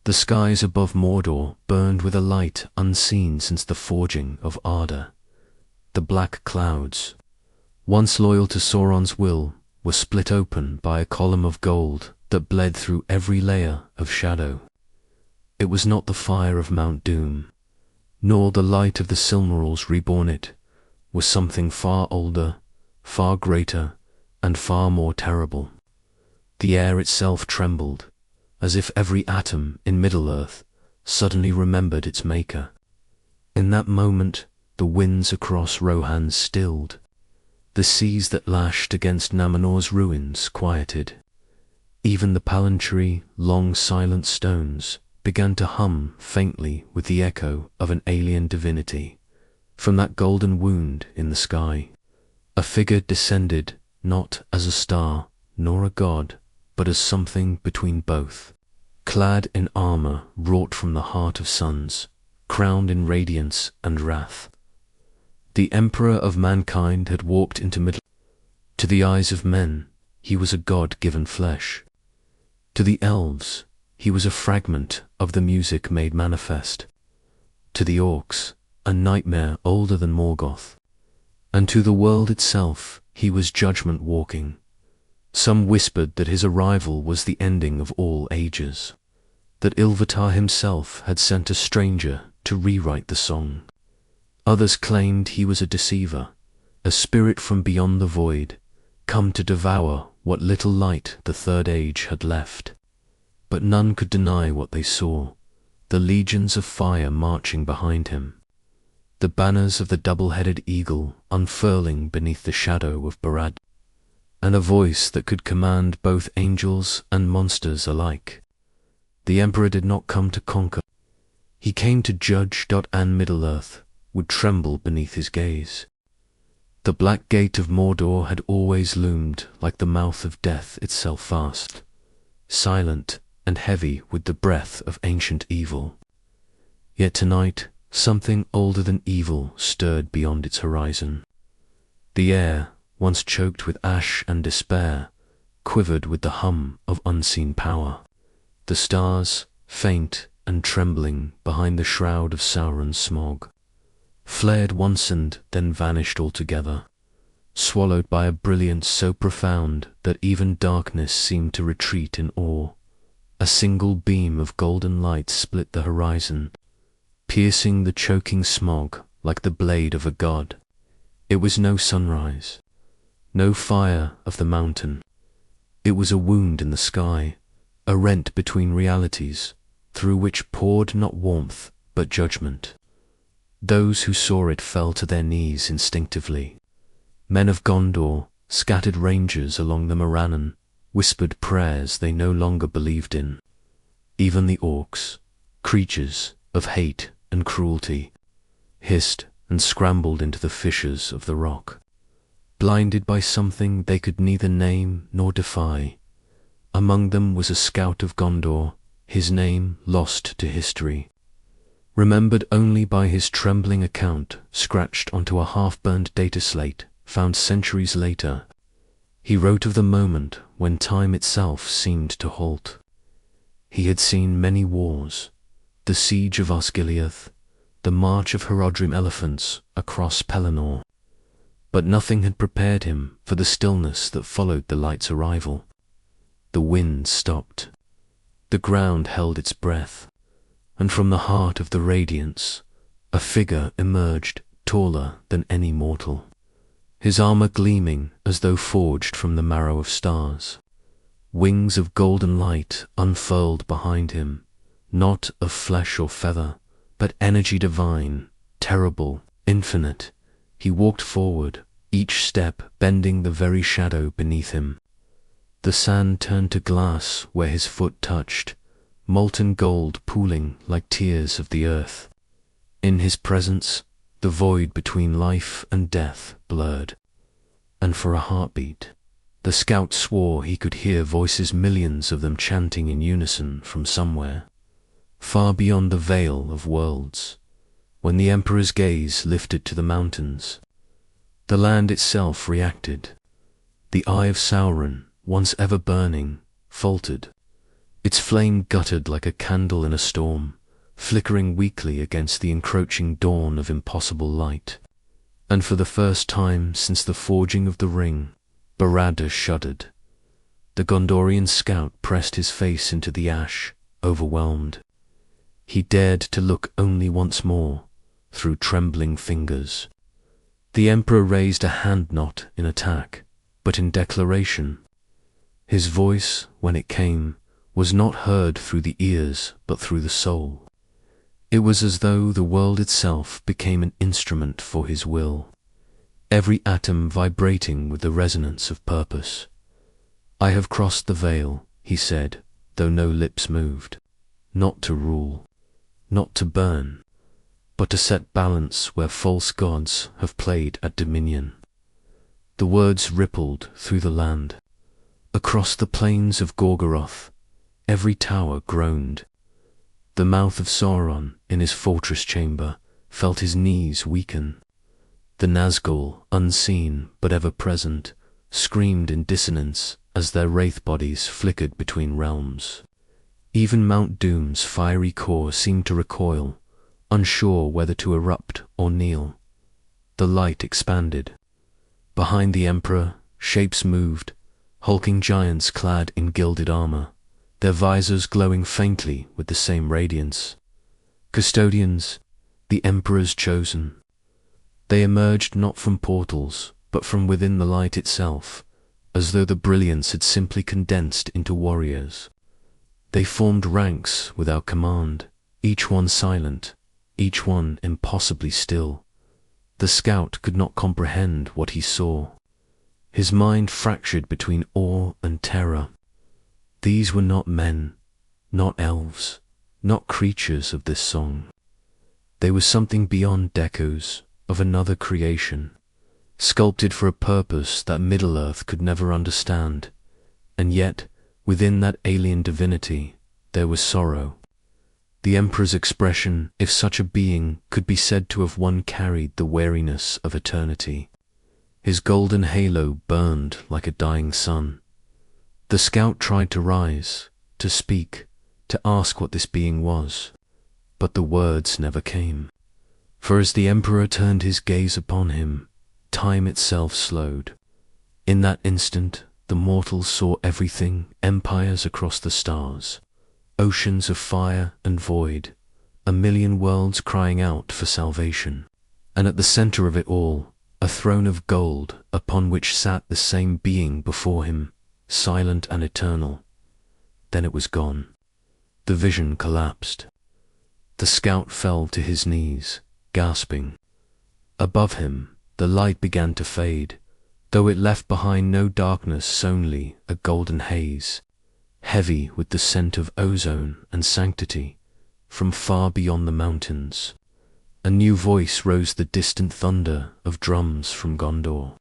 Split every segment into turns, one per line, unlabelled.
The skies above Mordor burned with a light unseen since the forging of Arda. The black clouds, once loyal to Sauron's will, were split open by a column of gold that bled through every layer of shadow. It was not the fire of Mount Doom, nor the light of the Silmarils reborn. It was something far older, far greater, and far more terrible. The air itself trembled, as if every atom in Middle-earth suddenly remembered its maker. In that moment, the winds across Rohan stilled. The seas that lashed against Namenor's ruins quieted. Even the Palantree, long silent stones, began to hum faintly with the echo of an alien divinity. From that golden wound in the sky, a figure descended, not as a star, nor a god, but as something between both. Clad in armor wrought from the heart of suns, crowned in radiance and wrath. The Emperor of mankind had walked into Middle. To the eyes of men, he was a god-given flesh. To the elves, he was a fragment of the music made manifest. To the orcs, a nightmare older than Morgoth. And to the world itself, he was judgment walking. Some whispered that his arrival was the ending of all ages, that Ilúvatar himself had sent a stranger to rewrite the song. Others claimed he was a deceiver, a spirit from beyond the void, come to devour what little light the Third Age had left. But none could deny what they saw, the legions of fire marching behind him, the banners of the double-headed eagle unfurling beneath the shadow of Barad, and a voice that could command both angels and monsters alike. The Emperor did not come to conquer. He came to judge. And Middle-earth would tremble beneath his gaze. The black gate of Mordor had always loomed like the mouth of death itself, vast, silent, and heavy with the breath of ancient evil. Yet tonight, something older than evil stirred beyond its horizon. The air, once choked with ash and despair, quivered with the hum of unseen power. The stars, faint and trembling behind the shroud of Sauron's smog, flared once and then vanished altogether, swallowed by a brilliance so profound that even darkness seemed to retreat in awe. A single beam of golden light split the horizon, piercing the choking smog like the blade of a god. It was no sunrise, no fire of the mountain. It was a wound in the sky, a rent between realities, through which poured not warmth but judgment. Those who saw it fell to their knees instinctively. Men of Gondor, scattered rangers along the Morannon, whispered prayers they no longer believed in. Even the orcs, creatures of hate and cruelty, hissed and scrambled into the fissures of the rock, blinded by something they could neither name nor defy. Among them was a scout of Gondor, his name lost to history, remembered only by his trembling account scratched onto a half-burned data slate found centuries later. He wrote of the moment when time itself seemed to halt. He had seen many wars, the siege of Osgiliath, the march of Haradrim elephants across Pelennor, but nothing had prepared him for the stillness that followed the light's arrival. The wind stopped. The ground held its breath, and from the heart of the radiance, a figure emerged taller than any mortal, his armor gleaming as though forged from the marrow of stars. Wings of golden light unfurled behind him, not of flesh or feather, but energy divine, terrible, infinite. He walked forward, each step bending the very shadow beneath him. The sand turned to glass where his foot touched, molten gold pooling like tears of the earth. In his presence, the void between life and death blurred, and for a heartbeat, the scout swore he could hear voices, millions of them chanting in unison from somewhere, far beyond the veil of worlds. When the Emperor's gaze lifted to the mountains, the land itself reacted. The eye of Sauron, once ever burning, faltered. Its flame guttered like a candle in a storm, flickering weakly against the encroaching dawn of impossible light. And for the first time since the forging of the ring, Barada shuddered. The Gondorian scout pressed his face into the ash, overwhelmed. He dared to look only once more, through trembling fingers. The Emperor raised a hand not in attack, but in declaration. His voice, when it came, was not heard through the ears but through the soul. It was as though the world itself became an instrument for his will, every atom vibrating with the resonance of purpose. "I have crossed the veil," he said, though no lips moved, "not to rule, not to burn, but to set balance where false gods have played at dominion." The words rippled through the land. Across the plains of Gorgoroth, every tower groaned. The mouth of Sauron, in his fortress chamber, felt his knees weaken. The Nazgul, unseen but ever present, screamed in dissonance as their wraith bodies flickered between realms. Even Mount Doom's fiery core seemed to recoil, unsure whether to erupt or kneel. The light expanded. Behind the Emperor, shapes moved, hulking giants clad in gilded armor, their visors glowing faintly with the same radiance. Custodians, the Emperor's chosen. They emerged not from portals, but from within the light itself, as though the brilliance had simply condensed into warriors. They formed ranks without command, each one silent, each one impossibly still. The scout could not comprehend what he saw. His mind fractured between awe and terror. These were not men, not elves, not creatures of this song. They were something beyond echoes of another creation, sculpted for a purpose that Middle-earth could never understand, and yet, within that alien divinity, there was sorrow. The Emperor's expression, if such a being could be said to have one carried the weariness of eternity. His golden halo burned like a dying sun. The scout tried to rise, to speak, to ask what this being was, but the words never came. For as the Emperor turned his gaze upon him, time itself slowed. In that instant, the mortals saw everything, empires across the stars, oceans of fire and void, a million worlds crying out for salvation. And at the center of it all, a throne of gold upon which sat the same being before him, silent and eternal. Then it was gone. The vision collapsed. The scout fell to his knees, gasping. Above him, the light began to fade, though it left behind no darkness, only a golden haze, heavy with the scent of ozone and sanctity, from far beyond the mountains. A new voice rose, the distant thunder of drums from Gondor,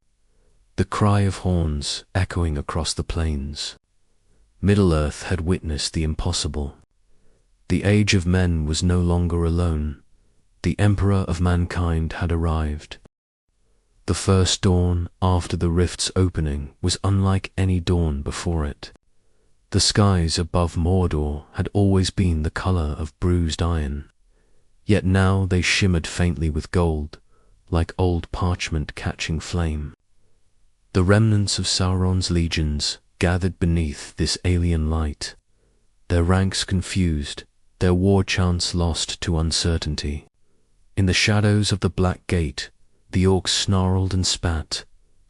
the cry of horns echoing across the plains. Middle-earth had witnessed the impossible. The age of men was no longer alone. The Emperor of mankind had arrived. The first dawn after the rift's opening was unlike any dawn before it. The skies above Mordor had always been the color of bruised iron, yet now they shimmered faintly with gold, like old parchment catching flame. The remnants of Sauron's legions gathered beneath this alien light, their ranks confused, their war chants lost to uncertainty. In the shadows of the Black Gate, the orcs snarled and spat,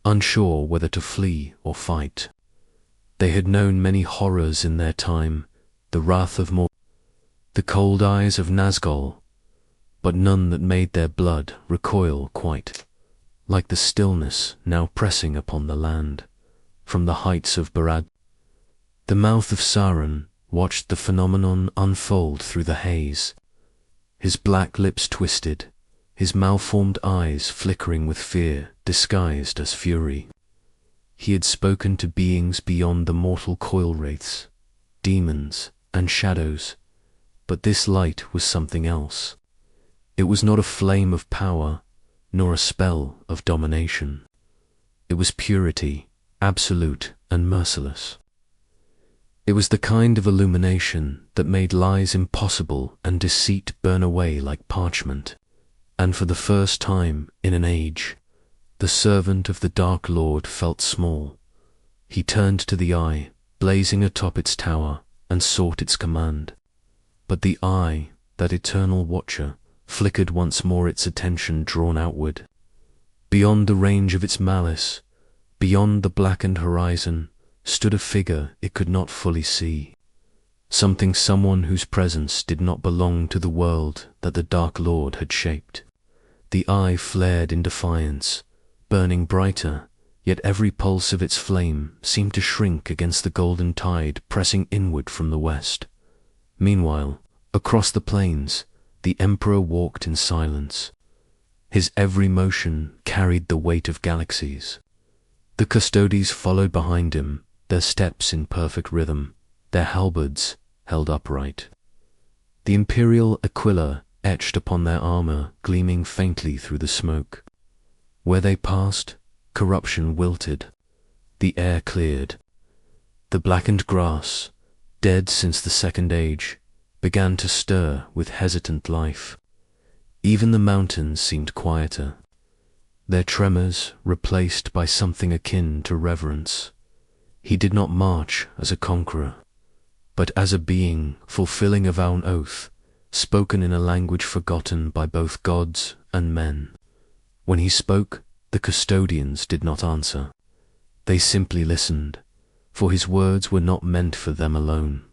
unsure whether to flee or fight. They had known many horrors in their time, the wrath of Mordor, the cold eyes of Nazgul, but none that made their blood recoil quite, like the stillness now pressing upon the land, from the heights of Barad. The mouth of Sauron watched the phenomenon unfold through the haze, his black lips twisted, his malformed eyes flickering with fear disguised as fury. He had spoken to beings beyond the mortal coil wraiths, demons and shadows, but this light was something else. It was not a flame of power, nor a spell of domination. It was purity, absolute and merciless. It was the kind of illumination that made lies impossible and deceit burn away like parchment. And for the first time in an age, the servant of the Dark Lord felt small. He turned to the eye, blazing atop its tower, and sought its command. But the eye, that eternal watcher, flickered once more, its attention drawn outward. Beyond the range of its malice, beyond the blackened horizon, stood a figure it could not fully see. Someone whose presence did not belong to the world that the Dark Lord had shaped. The eye flared in defiance, burning brighter, yet every pulse of its flame seemed to shrink against the golden tide pressing inward from the west. Meanwhile, across the plains, the Emperor walked in silence. His every motion carried the weight of galaxies. The custodies followed behind him, their steps in perfect rhythm, their halberds held upright. The imperial aquila etched upon their armor, gleaming faintly through the smoke. Where they passed, corruption wilted. The air cleared. The blackened grass, dead since the Second Age, began to stir with hesitant life. Even the mountains seemed quieter, their tremors replaced by something akin to reverence. He did not march as a conqueror, but as a being fulfilling a vown oath, spoken in a language forgotten by both gods and men. When he spoke, the custodians did not answer. They simply listened, for his words were not meant for them alone.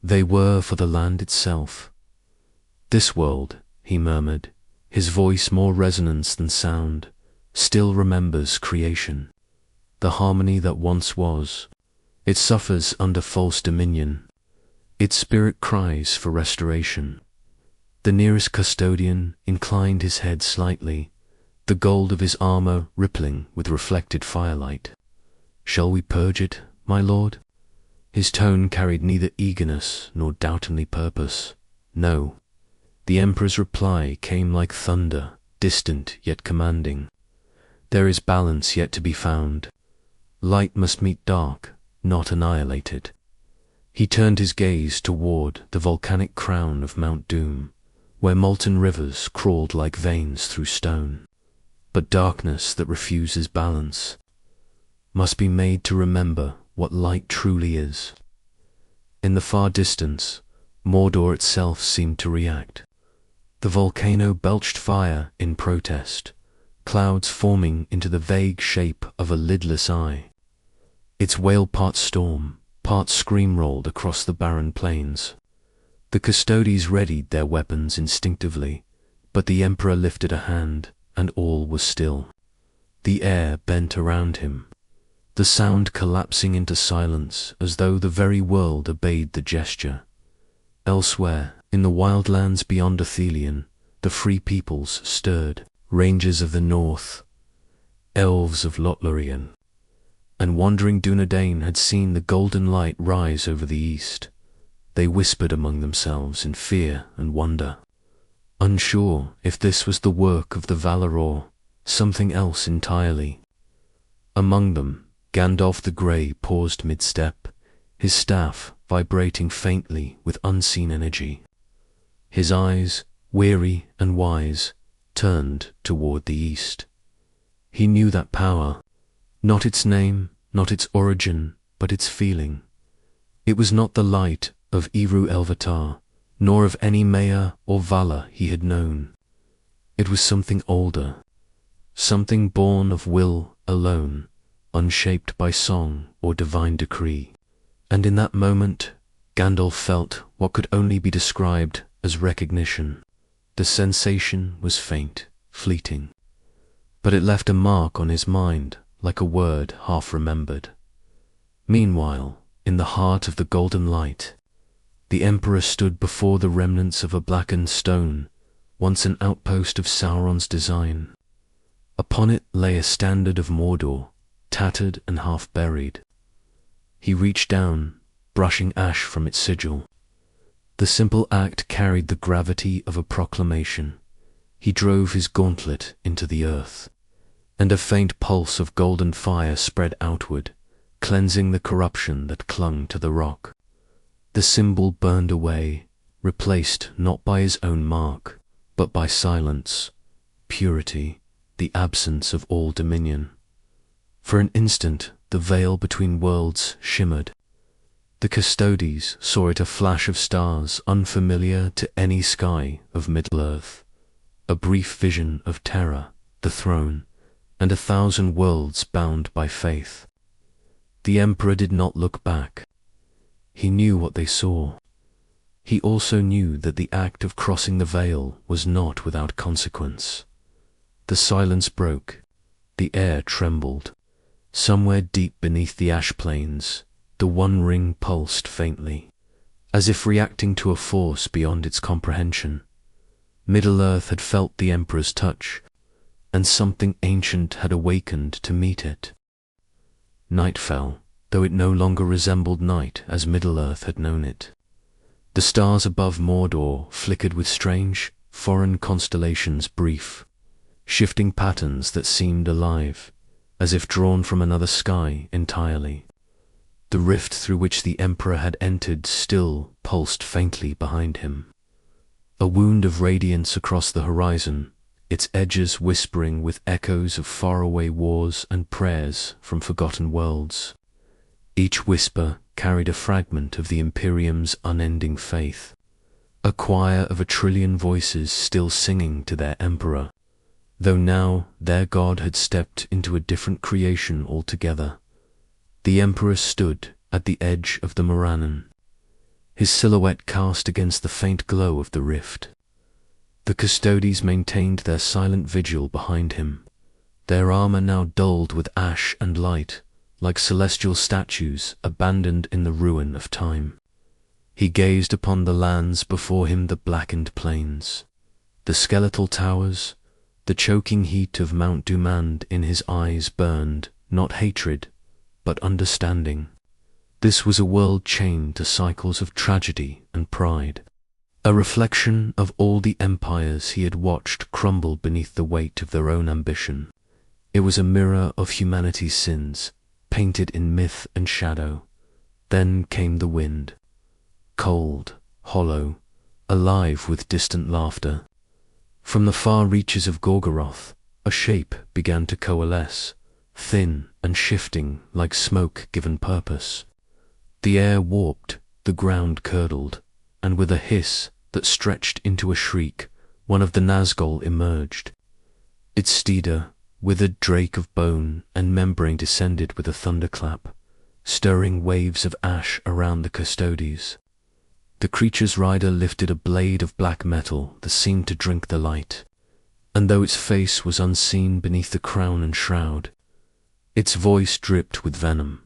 They were for the land itself. This world, he murmured, his voice more resonance than sound, still remembers creation, the harmony that once was. It suffers under false dominion. Its spirit cries for restoration. The nearest custodian inclined his head slightly, the gold of his armor rippling with reflected firelight. "Shall we purge it, my lord?" His tone carried neither eagerness nor doubtingly purpose. "No." The Emperor's reply came like thunder, distant yet commanding. "There is balance yet to be found. Light must meet dark, not annihilate it." He turned his gaze toward the volcanic crown of Mount Doom, where molten rivers crawled like veins through stone. But darkness that refuses balance must be made to remember what light truly is. In the far distance, Mordor itself seemed to react. The volcano belched fire in protest, clouds forming into the vague shape of a lidless eye. Its wail part storm, part scream rolled across the barren plains. The custodies readied their weapons instinctively, but the Emperor lifted a hand, and all was still. The air bent around him, the sound collapsing into silence as though the very world obeyed the gesture. Elsewhere, in the wildlands beyond Athelion, the free peoples stirred, rangers of the north, elves of Lothlorien, and wandering Dunedain had seen the golden light rise over the east. They whispered among themselves in fear and wonder, unsure if this was the work of the Valar or something else entirely. Among them, Gandalf the Grey paused mid-step, his staff vibrating faintly with unseen energy. His eyes, weary and wise, turned toward the east. He knew that power, not its name, not its origin, but its feeling. It was not the light of Eru Elvatar, nor of any Maya or Valar he had known. It was something older, something born of will alone, unshaped by song or divine decree. And in that moment, Gandalf felt what could only be described as recognition. The sensation was faint, fleeting, but it left a mark on his mind like a word half remembered. Meanwhile, in the heart of the golden light, the Emperor stood before the remnants of a blackened stone, once an outpost of Sauron's design. Upon it lay a standard of Mordor, tattered and half buried. He reached down, brushing ash from its sigil. The simple act carried the gravity of a proclamation. He drove his gauntlet into the earth, and a faint pulse of golden fire spread outward, cleansing the corruption that clung to the rock. The symbol burned away, replaced not by his own mark, but by silence, purity, the absence of all dominion. For an instant, the veil between worlds shimmered. The Custodes saw it a flash of stars unfamiliar to any sky of Middle-earth, a brief vision of terror, the throne, and 1,000 worlds bound by faith. The Emperor did not look back. He knew what they saw. He also knew that the act of crossing the veil was not without consequence. The silence broke. The air trembled. Somewhere deep beneath the ash plains, the One Ring pulsed faintly, as if reacting to a force beyond its comprehension. Middle-earth had felt the Emperor's touch, and something ancient had awakened to meet it. Night fell, though it no longer resembled night as Middle-earth had known it. The stars above Mordor flickered with strange, foreign constellations brief, shifting patterns that seemed alive, as if drawn from another sky entirely. The rift through which the Emperor had entered still pulsed faintly behind him. A wound of radiance across the horizon, its edges whispering with echoes of faraway wars and prayers from forgotten worlds. Each whisper carried a fragment of the Imperium's unending faith, a choir of 1,000,000,000,000 voices still singing to their Emperor, though now their god had stepped into a different creation altogether. The Emperor stood at the edge of the Morannon, his silhouette cast against the faint glow of the rift. The Custodes maintained their silent vigil behind him, their armor now dulled with ash and light, like celestial statues abandoned in the ruin of time. He gazed upon the lands before him, the blackened plains, the skeletal towers, the choking heat of Mount Dumand. In his eyes burned not hatred, but understanding. This was a world chained to cycles of tragedy and pride, a reflection of all the empires he had watched crumble beneath the weight of their own ambition. It was a mirror of humanity's sins, painted in myth and shadow. Then came the wind, cold, hollow, alive with distant laughter. From the far reaches of Gorgoroth, a shape began to coalesce, thin and shifting like smoke given purpose. The air warped, the ground curdled, and with a hiss that stretched into a shriek, one of the Nazgul emerged. Its steeder, withered drake of bone and membrane, descended with a thunderclap, stirring waves of ash around the Custodes. The creature's rider lifted a blade of black metal that seemed to drink the light, and though its face was unseen beneath the crown and shroud, its voice dripped with venom.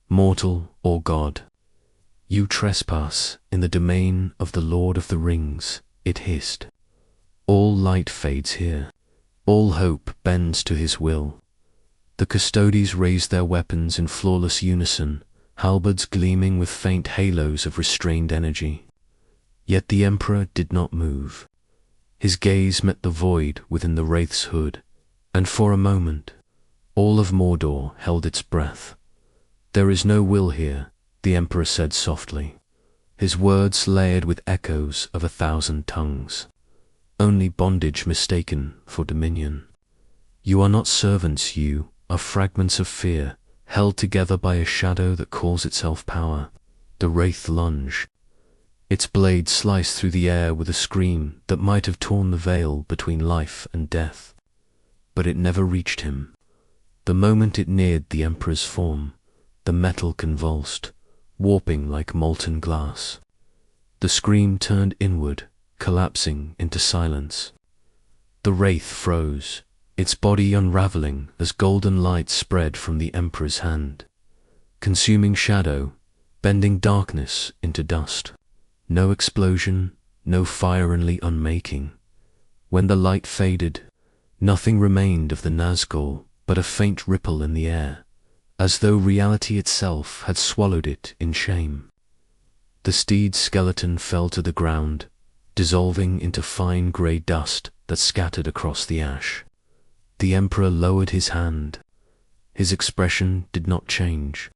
Mortal or god, you trespass in the domain of the Lord of the Rings, it hissed. All light fades here. All hope bends to his will. The Custodes raised their weapons in flawless unison, halberds gleaming with faint halos of restrained energy. Yet the Emperor did not move. His gaze met the void within the Wraith's hood, and for a moment, all of Mordor held its breath. There is no will here, the Emperor said softly, his words layered with echoes of 1,000 tongues. Only bondage mistaken for dominion. You are not servants, you are fragments of fear, held together by a shadow that calls itself power. The Wraith lunged. Its blade sliced through the air with a scream that might have torn the veil between life and death. But it never reached him. The moment it neared the Emperor's form, the metal convulsed, warping like molten glass. The scream turned inward, collapsing into silence. The Wraith froze, its body unraveling as golden light spread from the Emperor's hand, consuming shadow, bending darkness into dust. No explosion, no fiery unmaking. When the light faded, nothing remained of the Nazgul but a faint ripple in the air, as though reality itself had swallowed it in shame. The steed's skeleton fell to the ground, dissolving into fine grey dust that scattered across the ash. The Emperor lowered his hand. His expression did not change.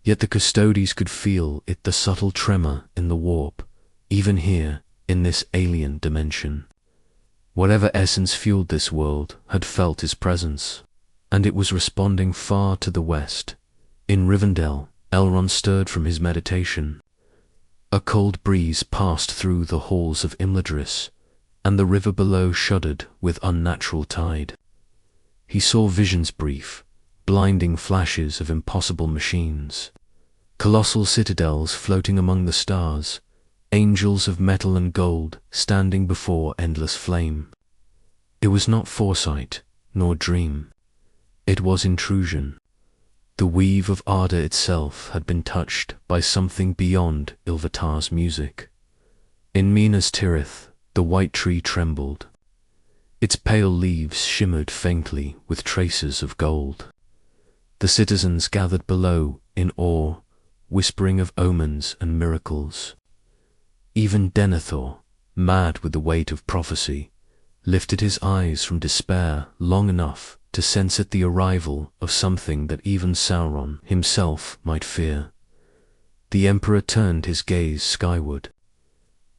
Yet the Custodes could feel it, the subtle tremor in the warp, even here, in this alien dimension. Whatever essence fueled this world had felt his presence, and it was responding far to the west. In Rivendell, Elrond stirred from his meditation. A cold breeze passed through the halls of Imladris, and the river below shuddered with unnatural tide. He saw visions brief, blinding flashes of impossible machines, colossal citadels floating among the stars, angels of metal and gold standing before endless flame. It was not foresight, nor dream. It was intrusion. The weave of Arda itself had been touched by something beyond Ilúvatar's music. In Minas Tirith, the white tree trembled. Its pale leaves shimmered faintly with traces of gold. The citizens gathered below in awe, whispering of omens and miracles. Even Denethor, mad with the weight of prophecy, lifted his eyes from despair long enough to sense at the arrival of something that even Sauron himself might fear. The Emperor turned his gaze skyward.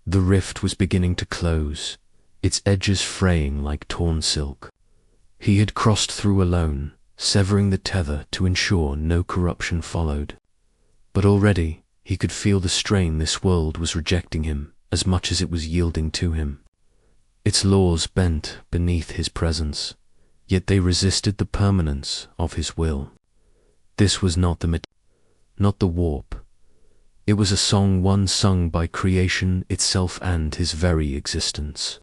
The rift was beginning to close, its edges fraying like torn silk. He had crossed through alone, severing the tether to ensure no corruption followed. But already he could feel the strain this world was rejecting him as much as it was yielding to him. Its laws bent beneath his presence, yet they resisted the permanence of his will. This was not the warp. It was a song one sung by creation itself, and his very existence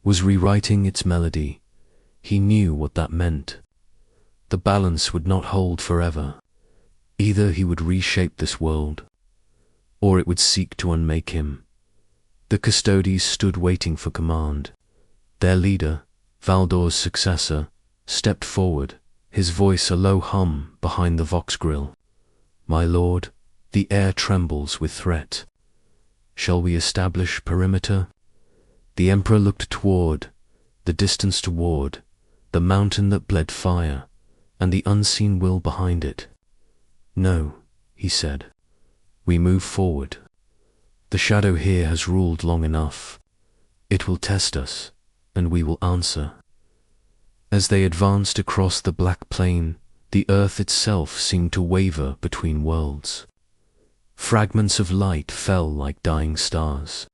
was rewriting its melody. He knew what that meant. The balance would not hold forever. Either he would reshape this world, or it would seek to unmake him. The Custodes stood waiting for command. Their leader, Valdor's successor, stepped forward, his voice a low hum behind the vox grill. "My lord, the air trembles with threat. Shall we establish perimeter?" The Emperor looked toward, the distance toward, the mountain that bled fire, and the unseen will behind it. "No," he said. "We move forward. The shadow here has ruled long enough. It will test us, and we will answer." As they advanced across the black plain, the earth itself seemed to waver between worlds. Fragments of light fell like dying stars,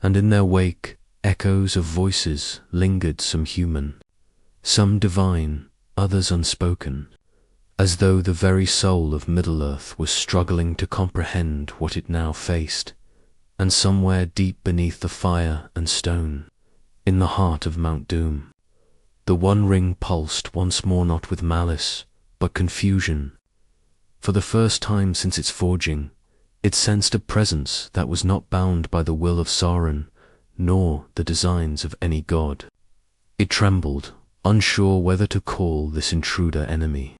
and in their wake, echoes of voices lingered, some human, some divine, others unspoken, as though the very soul of Middle-earth was struggling to comprehend what it now faced. And somewhere deep beneath the fire and stone, in the heart of Mount Doom, the One Ring pulsed once more, not with malice, but confusion. For the first time since its forging, it sensed a presence that was not bound by the will of Sauron, nor the designs of any god. It trembled, unsure whether to call this intruder enemy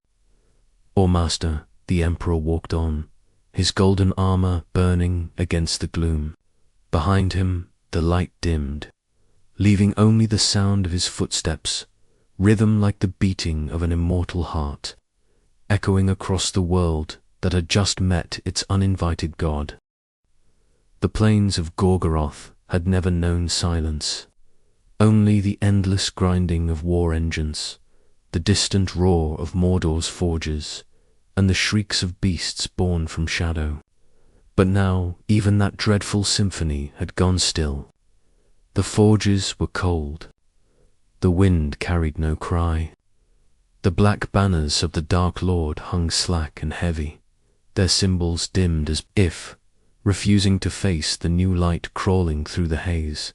or master. The Emperor walked on, his golden armor burning against the gloom. Behind him, the light dimmed, leaving only the sound of his footsteps, rhythm like the beating of an immortal heart, echoing across the world that had just met its uninvited god. The plains of Gorgoroth had never known silence, only the endless grinding of war engines, the distant roar of Mordor's forges, and the shrieks of beasts born from shadow. But now even that dreadful symphony had gone still. The forges were cold. The wind carried no cry. The black banners of the Dark Lord hung slack and heavy, their symbols dimmed as if refusing to face the new light crawling through the haze.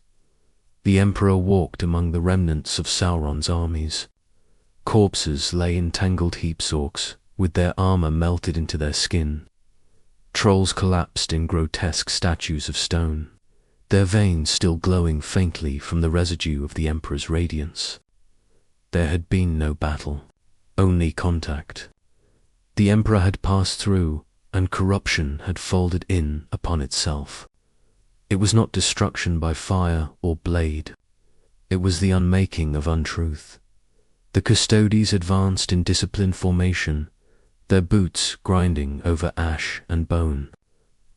The Emperor walked among the remnants of Sauron's armies. Corpses lay in tangled heaps, orcs with their armor melted into their skin. Trolls collapsed in grotesque statues of stone, their veins still glowing faintly from the residue of the Emperor's radiance. There had been no battle, only contact. The Emperor had passed through, and corruption had folded in upon itself. It was not destruction by fire or blade. It was the unmaking of untruth. The Custodes advanced in disciplined formation, their boots grinding over ash and bone.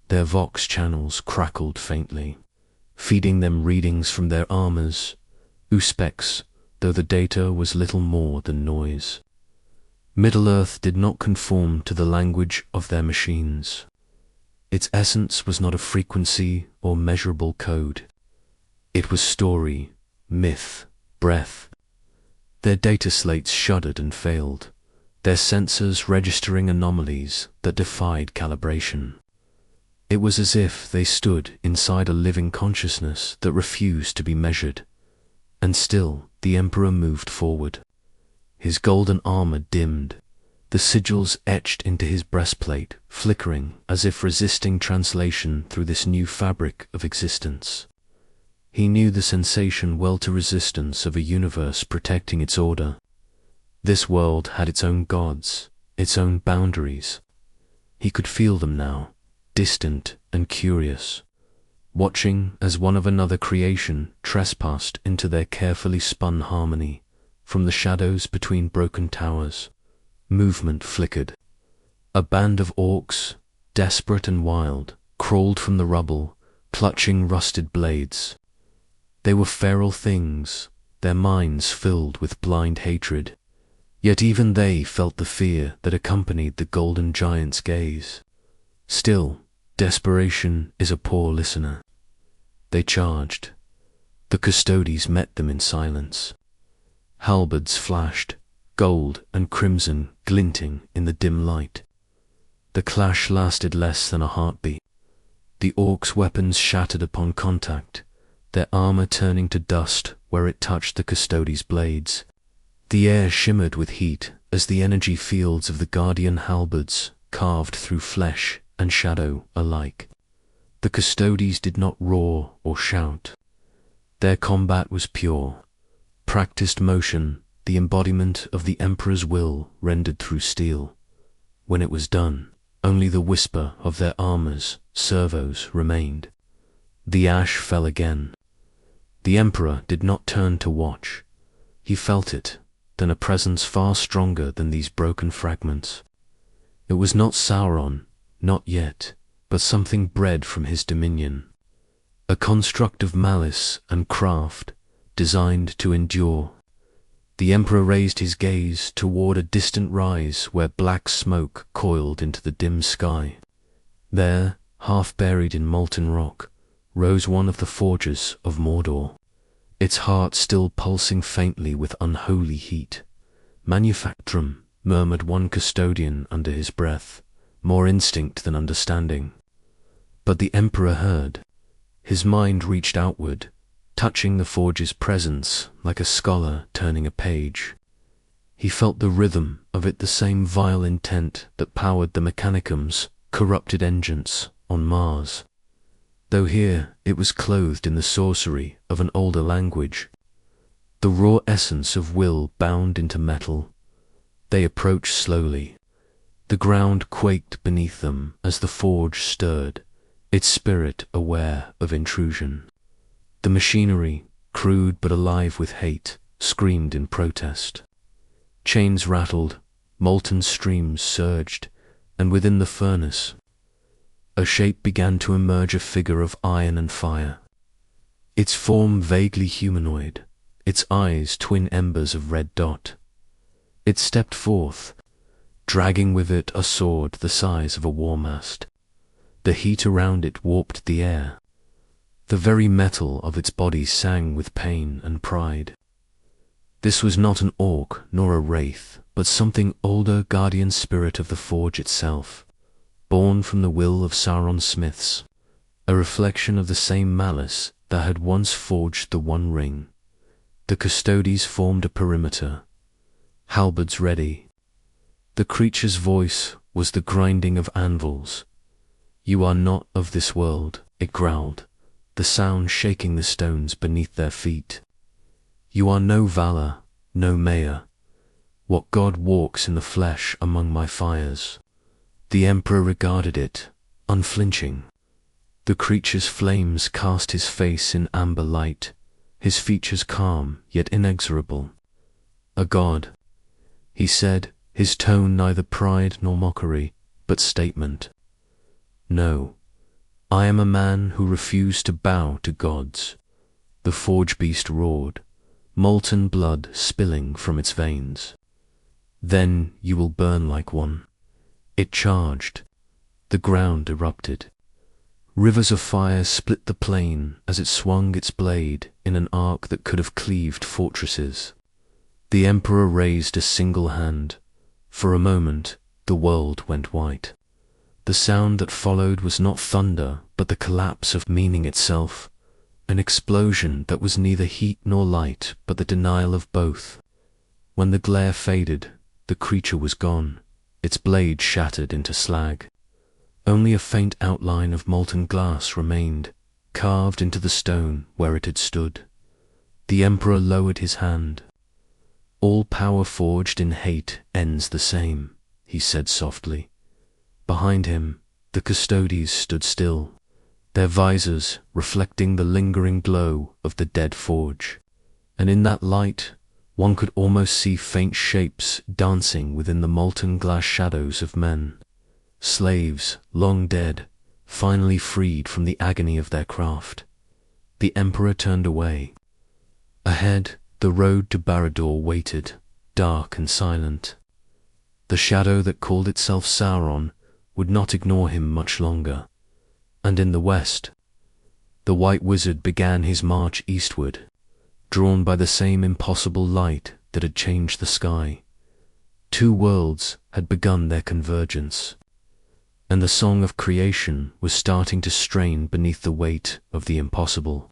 Their vox channels crackled faintly, feeding them readings from their armors, uspex, though the data was little more than noise. Middle-earth did not conform to the language of their machines. Its essence was not a frequency or measurable code. It was story, myth, breath. Their data slates shuddered and failed, their sensors registering anomalies that defied calibration. It was as if they stood inside a living consciousness that refused to be measured. And still the Emperor moved forward. His golden armor dimmed, the sigils etched into his breastplate, flickering as if resisting translation through this new fabric of existence. He knew the sensation welter-resistance of a universe protecting its order. This world had its own gods, its own boundaries. He could feel them now, distant and curious, watching as one of another creation trespassed into their carefully spun harmony. From the shadows between broken towers, movement flickered. A band of orcs, desperate and wild, crawled from the rubble, clutching rusted blades. They were feral things, their minds filled with blind hatred, yet even they felt the fear that accompanied the golden giant's gaze. Still, desperation is a poor listener. They charged. The custodies met them in silence. Halberds flashed, gold and crimson glinting in the dim light. The clash lasted less than a heartbeat. The orcs' weapons shattered upon contact, their armor turning to dust where it touched the custodies' blades. The air shimmered with heat as the energy fields of the guardian halberds carved through flesh and shadow alike. The custodies did not roar or shout. Their combat was pure, practiced motion, the embodiment of the Emperor's will rendered through steel. When it was done, only the whisper of their armors, servos, remained. The ash fell again. The Emperor did not turn to watch. He felt it, then a presence far stronger than these broken fragments. It was not Sauron, not yet, but something bred from his dominion. A construct of malice and craft, designed to endure. The Emperor raised his gaze toward a distant rise where black smoke coiled into the dim sky. There, half buried in molten rock, rose one of the forges of Mordor, its heart still pulsing faintly with unholy heat. Manufactrum, murmured one custodian under his breath, more instinct than understanding. But the Emperor heard. His mind reached outward, touching the forge's presence like a scholar turning a page. He felt the rhythm of it, the same vile intent that powered the Mechanicum's corrupted engines on Mars, though here it was clothed in the sorcery of an older language. The raw essence of will bound into metal. They approached slowly. The ground quaked beneath them as the forge stirred, its spirit aware of intrusion. The machinery, crude but alive with hate, screamed in protest. Chains rattled, molten streams surged, and within the furnace, a shape began to emerge, a figure of iron and fire. Its form vaguely humanoid, its eyes twin embers of red dot. It stepped forth, dragging with it a sword the size of a war mast. The heat around it warped the air. The very metal of its body sang with pain and pride. This was not an orc nor a wraith, but something older, guardian spirit of the forge itself, born from the will of Sauron's smiths, a reflection of the same malice that had once forged the One Ring. The custodies formed a perimeter, halberds ready. The creature's voice was the grinding of anvils. "You are not of this world," it growled, the sound shaking the stones beneath their feet. "You are no Valar, no Maya. What god walks in the flesh among my fires?" The Emperor regarded it, unflinching. The creature's flames cast his face in amber light, his features calm yet inexorable. "A god," he said, his tone neither pride nor mockery, but statement. "No, I am a man who refused to bow to gods." The forge beast roared, molten blood spilling from its veins. "Then you will burn like one." It charged. The ground erupted. Rivers of fire split the plain as it swung its blade in an arc that could have cleaved fortresses. The Emperor raised a single hand. For a moment, the world went white. The sound that followed was not thunder, but the collapse of meaning itself, an explosion that was neither heat nor light, but the denial of both. When the glare faded, the creature was gone, its blade shattered into slag. Only a faint outline of molten glass remained, carved into the stone where it had stood. The Emperor lowered his hand. "All power forged in hate ends the same," he said softly. Behind him, the custodies stood still, their visors reflecting the lingering glow of the dead forge. And in that light, one could almost see faint shapes dancing within the molten glass shadows of men. Slaves, long dead, finally freed from the agony of their craft. The Emperor turned away. Ahead, the road to Barad-dûr waited, dark and silent. The shadow that called itself Sauron would not ignore him much longer. And in the west, the White Wizard began his march eastward, drawn by the same impossible light that had changed the sky. Two worlds had begun their convergence, and the song of creation was starting to strain beneath the weight of the impossible.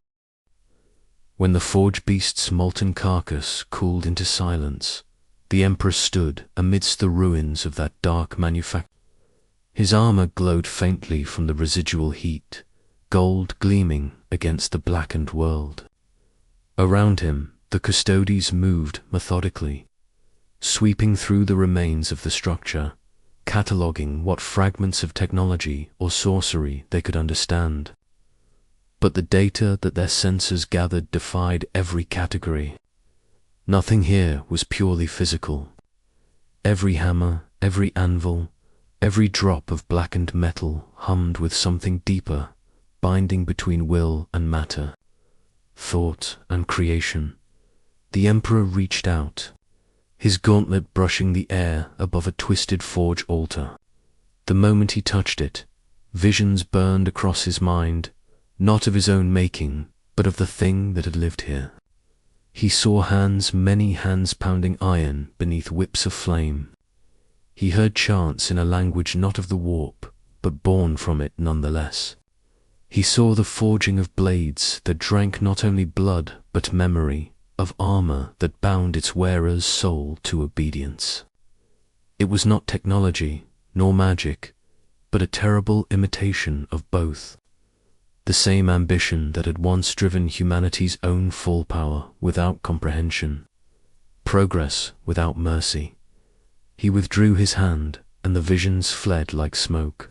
When the forge beast's molten carcass cooled into silence, the Emperor stood amidst the ruins of that dark manufacture. His armor glowed faintly from the residual heat, gold gleaming against the blackened world. Around him, the custodies moved methodically, sweeping through the remains of the structure, cataloguing what fragments of technology or sorcery they could understand. But the data that their sensors gathered defied every category. Nothing here was purely physical. Every hammer, every anvil, every drop of blackened metal hummed with something deeper, binding between will and matter, thought and creation. The Emperor reached out, his gauntlet brushing the air above a twisted forge altar. The moment he touched it, visions burned across his mind, not of his own making, but of the thing that had lived here. He saw hands, many hands pounding iron beneath whips of flame. He heard chants in a language not of the warp, but born from it nonetheless. He saw the forging of blades that drank not only blood but memory, of armor that bound its wearer's soul to obedience. It was not technology, nor magic, but a terrible imitation of both. The same ambition that had once driven humanity's own full power without comprehension, progress without mercy. He withdrew his hand, and the visions fled like smoke.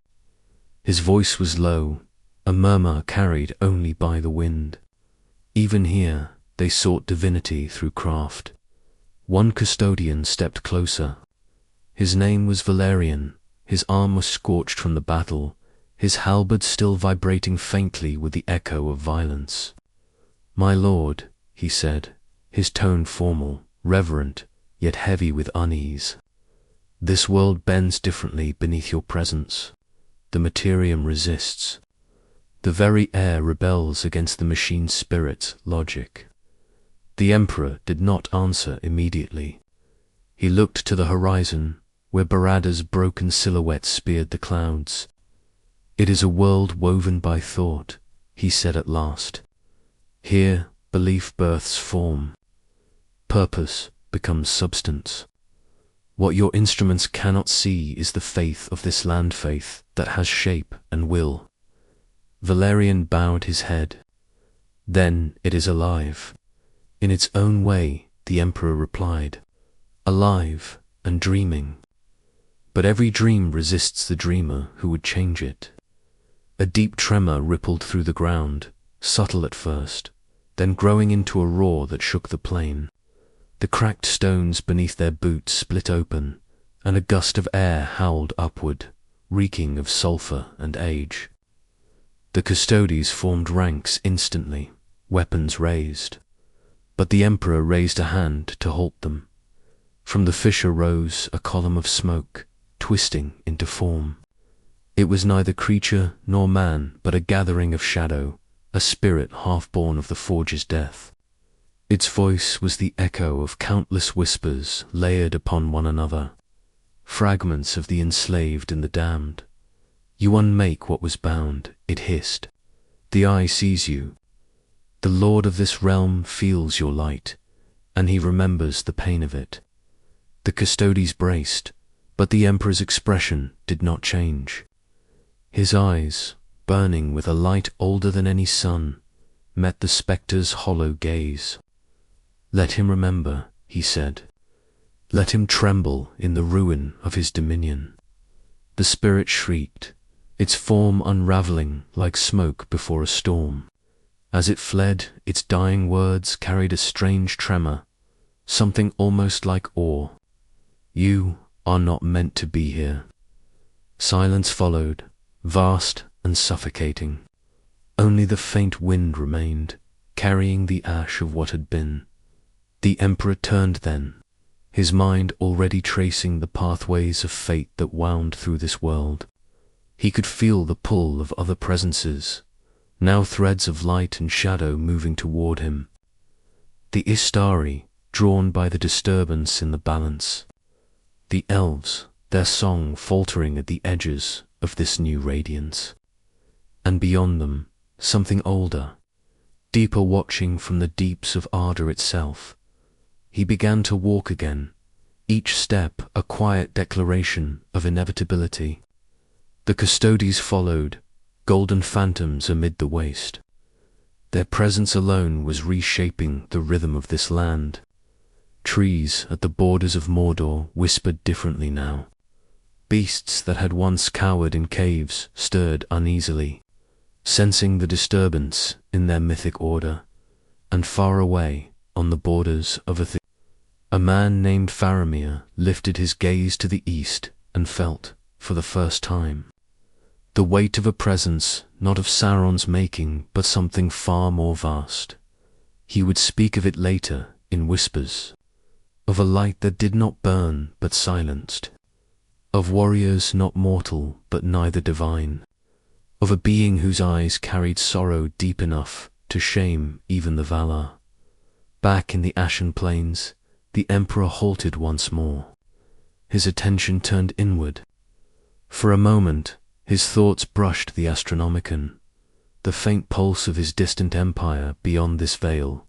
His voice was low, a murmur carried only by the wind. Even here, they sought divinity through craft. One custodian stepped closer. His name was Valerian, his arm was scorched from the battle, his halberd still vibrating faintly with the echo of violence. "My lord," he said, his tone formal, reverent, yet heavy with unease. "This world bends differently beneath your presence. The materium resists. The very air rebels against the machine's spirit, logic." The Emperor did not answer immediately. He looked to the horizon, where Barada's broken silhouette speared the clouds. "It is a world woven by thought," he said at last. "Here, belief births form. Purpose becomes substance. What your instruments cannot see is the faith of this land, faith that has shape and will." Valerian bowed his head. "Then it is alive." "In its own way," the Emperor replied, "alive and dreaming. But every dream resists the dreamer who would change it." A deep tremor rippled through the ground, subtle at first, then growing into a roar that shook the plain. The cracked stones beneath their boots split open, and a gust of air howled upward, reeking of sulphur and age. The custodes formed ranks instantly, weapons raised. But the Emperor raised a hand to halt them. From the fissure rose a column of smoke, twisting into form. It was neither creature nor man, but a gathering of shadow, a spirit half-born of the Forge's death. Its voice was the echo of countless whispers layered upon one another, fragments of the enslaved and the damned. You unmake what was bound, it hissed. The eye sees you. The lord of this realm feels your light, and he remembers the pain of it. The custodes braced, but the Emperor's expression did not change. His eyes, burning with a light older than any sun, met the spectre's hollow gaze. "Let him remember," he said. "Let him tremble in the ruin of his dominion." The spirit shrieked, its form unraveling like smoke before a storm. As it fled, its dying words carried a strange tremor, something almost like awe. "You are not meant to be here." Silence followed, vast and suffocating. Only the faint wind remained, carrying the ash of what had been. The Emperor turned then, his mind already tracing the pathways of fate that wound through this world. He could feel the pull of other presences, now threads of light and shadow moving toward him. The Istari, drawn by the disturbance in the balance. The elves, their song faltering at the edges of this new radiance. And beyond them, something older, deeper watching from the deeps of Arda itself. He began to walk again, each step a quiet declaration of inevitability. The custodes followed, golden phantoms amid the waste. Their presence alone was reshaping the rhythm of this land. Trees at the borders of Mordor whispered differently now. Beasts that had once cowered in caves stirred uneasily, sensing the disturbance in their mythic order. And far away, on the borders of a man named Faramir lifted his gaze to the east and felt, for the first time, the weight of a presence not of Sauron's making, but something far more vast. He would speak of it later in whispers, of a light that did not burn but silenced, of warriors not mortal but neither divine, of a being whose eyes carried sorrow deep enough to shame even the Valar. Back in the Ashen Plains, the Emperor halted once more. His attention turned inward. For a moment, his thoughts brushed the Astronomicon, the faint pulse of his distant empire beyond this veil.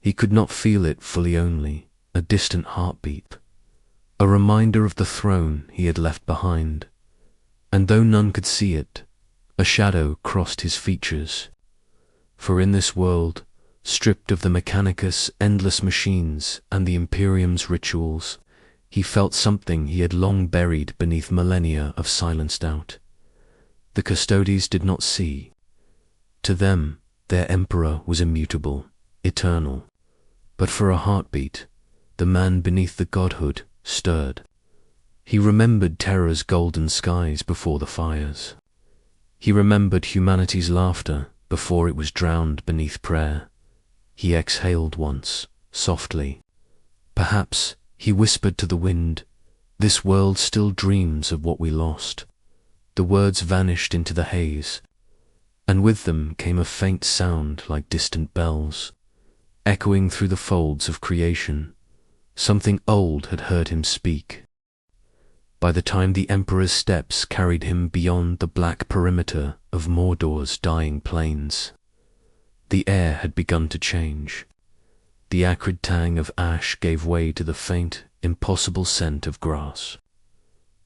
He could not feel it fully, only a distant heartbeat, a reminder of the throne he had left behind. And though none could see it, a shadow crossed his features. For in this world, stripped of the Mechanicus' endless machines and the Imperium's rituals, he felt something he had long buried beneath millennia of silenced doubt. The custodes did not see. To them, their emperor was immutable, eternal. But for a heartbeat, the man beneath the godhood stirred. He remembered Terra's golden skies before the fires. He remembered humanity's laughter before it was drowned beneath prayer. He exhaled once, softly. Perhaps, he whispered to the wind, "This world still dreams of what we lost." The words vanished into the haze, and with them came a faint sound like distant bells, echoing through the folds of creation. Something old had heard him speak. By the time the Emperor's steps carried him beyond the black perimeter of Mordor's dying plains, the air had begun to change. The acrid tang of ash gave way to the faint, impossible scent of grass.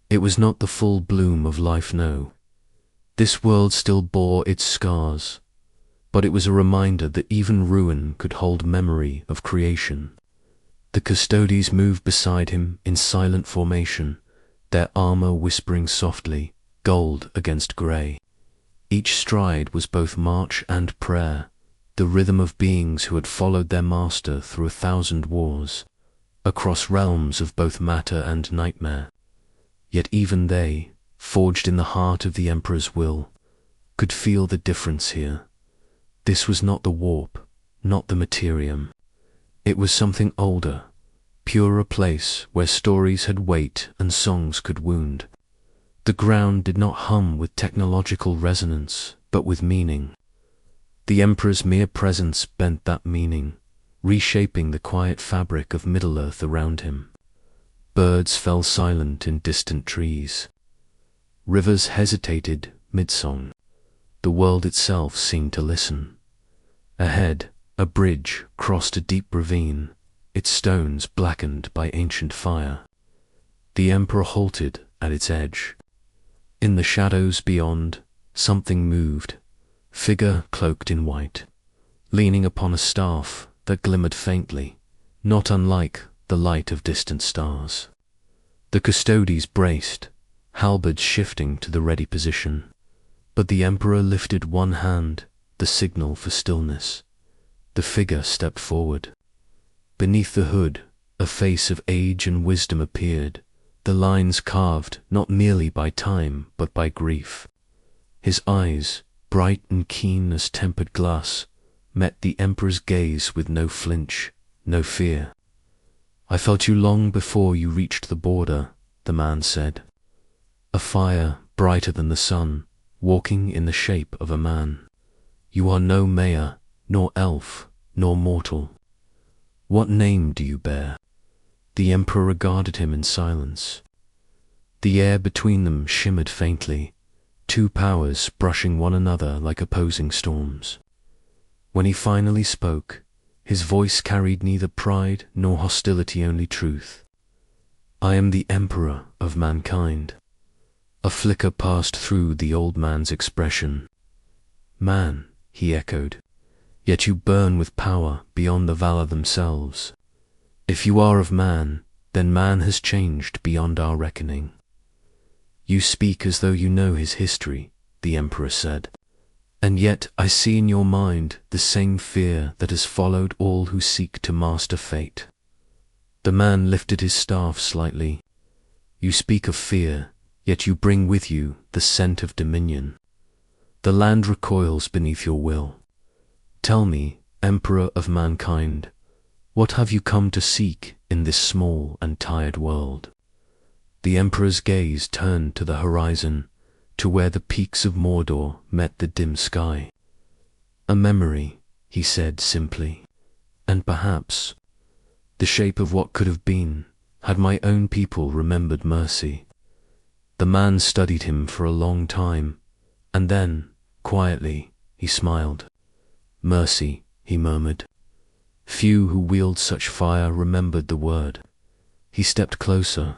It was not the full bloom of life, no. This world still bore its scars, but it was a reminder that even ruin could hold memory of creation. The custodes moved beside him in silent formation, their armor whispering softly, gold against grey. Each stride was both march and prayer, the rhythm of beings who had followed their master through 1,000 wars. across realms of both matter and nightmare. Yet even they, forged in the heart of the Emperor's will, could feel the difference here. This was not the warp, not the Imperium. It was something older, purer place where stories had weight and songs could wound. The ground did not hum with technological resonance, but with meaning. The Emperor's mere presence bent that meaning, reshaping the quiet fabric of Middle-earth around him. Birds fell silent in distant trees. Rivers hesitated mid-song. The world itself seemed to listen. Ahead, a bridge crossed a deep ravine, its stones blackened by ancient fire. The Emperor halted at its edge. In the shadows beyond, something moved, figure cloaked in white, leaning upon a staff that glimmered faintly, not unlike the light of distant stars. The custodies braced, halberds shifting to the ready position, but the Emperor lifted one hand, the signal for stillness. The figure stepped forward. Beneath the hood, a face of age and wisdom appeared, the lines carved not merely by time but by grief. His eyes, bright and keen as tempered glass, met the Emperor's gaze with no flinch, no fear. "I felt you long before you reached the border," the man said. "A fire brighter than the sun, walking in the shape of a man. You are no mayor, nor elf, nor mortal. What name do you bear?" The Emperor regarded him in silence. The air between them shimmered faintly, two powers brushing one another like opposing storms. When he finally spoke, his voice carried neither pride nor hostility, only truth. "I am the Emperor of mankind." A flicker passed through the old man's expression. "Man," he echoed, "yet you burn with power beyond the Valar themselves. If you are of man, then man has changed beyond our reckoning." "You speak as though you know his history," the Emperor said, "and yet I see in your mind the same fear that has followed all who seek to master fate." The man lifted his staff slightly. "You speak of fear, yet you bring with you the scent of dominion. The land recoils beneath your will. Tell me, Emperor of mankind, what have you come to seek in this small and tired world?" The Emperor's gaze turned to the horizon, to where the peaks of Mordor met the dim sky. "A memory," he said simply, "and perhaps the shape of what could have been, had my own people remembered mercy." The man studied him for a long time, and then, quietly, he smiled. "Mercy," he murmured. Few who wield such fire remembered the word. He stepped closer.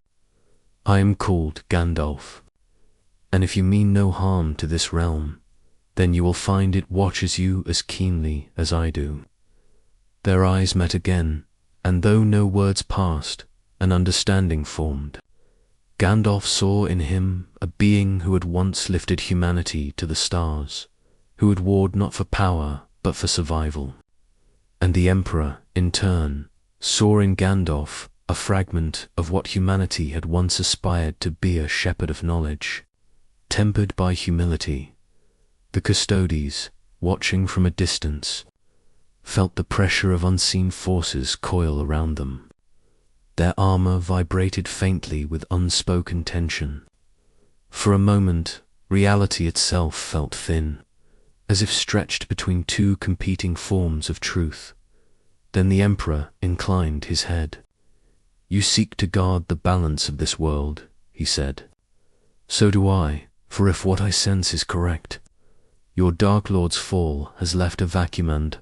"I am called Gandalf, and if you mean no harm to this realm, then you will find it watches you as keenly as I do." Their eyes met again, and though no words passed, an understanding formed. Gandalf saw in him a being who had once lifted humanity to the stars, who had warred not for power but for survival. And the Emperor, in turn, saw in Gandalf a fragment of what humanity had once aspired to be, a shepherd of knowledge, tempered by humility. The custodies, watching from a distance, felt the pressure of unseen forces coil around them. Their armor vibrated faintly with unspoken tension. For a moment, reality itself felt thin, as if stretched between two competing forms of truth. Then the Emperor inclined his head. "You seek to guard the balance of this world," he said. "So do I, for if what I sense is correct, your Dark Lord's fall has left a vacuum and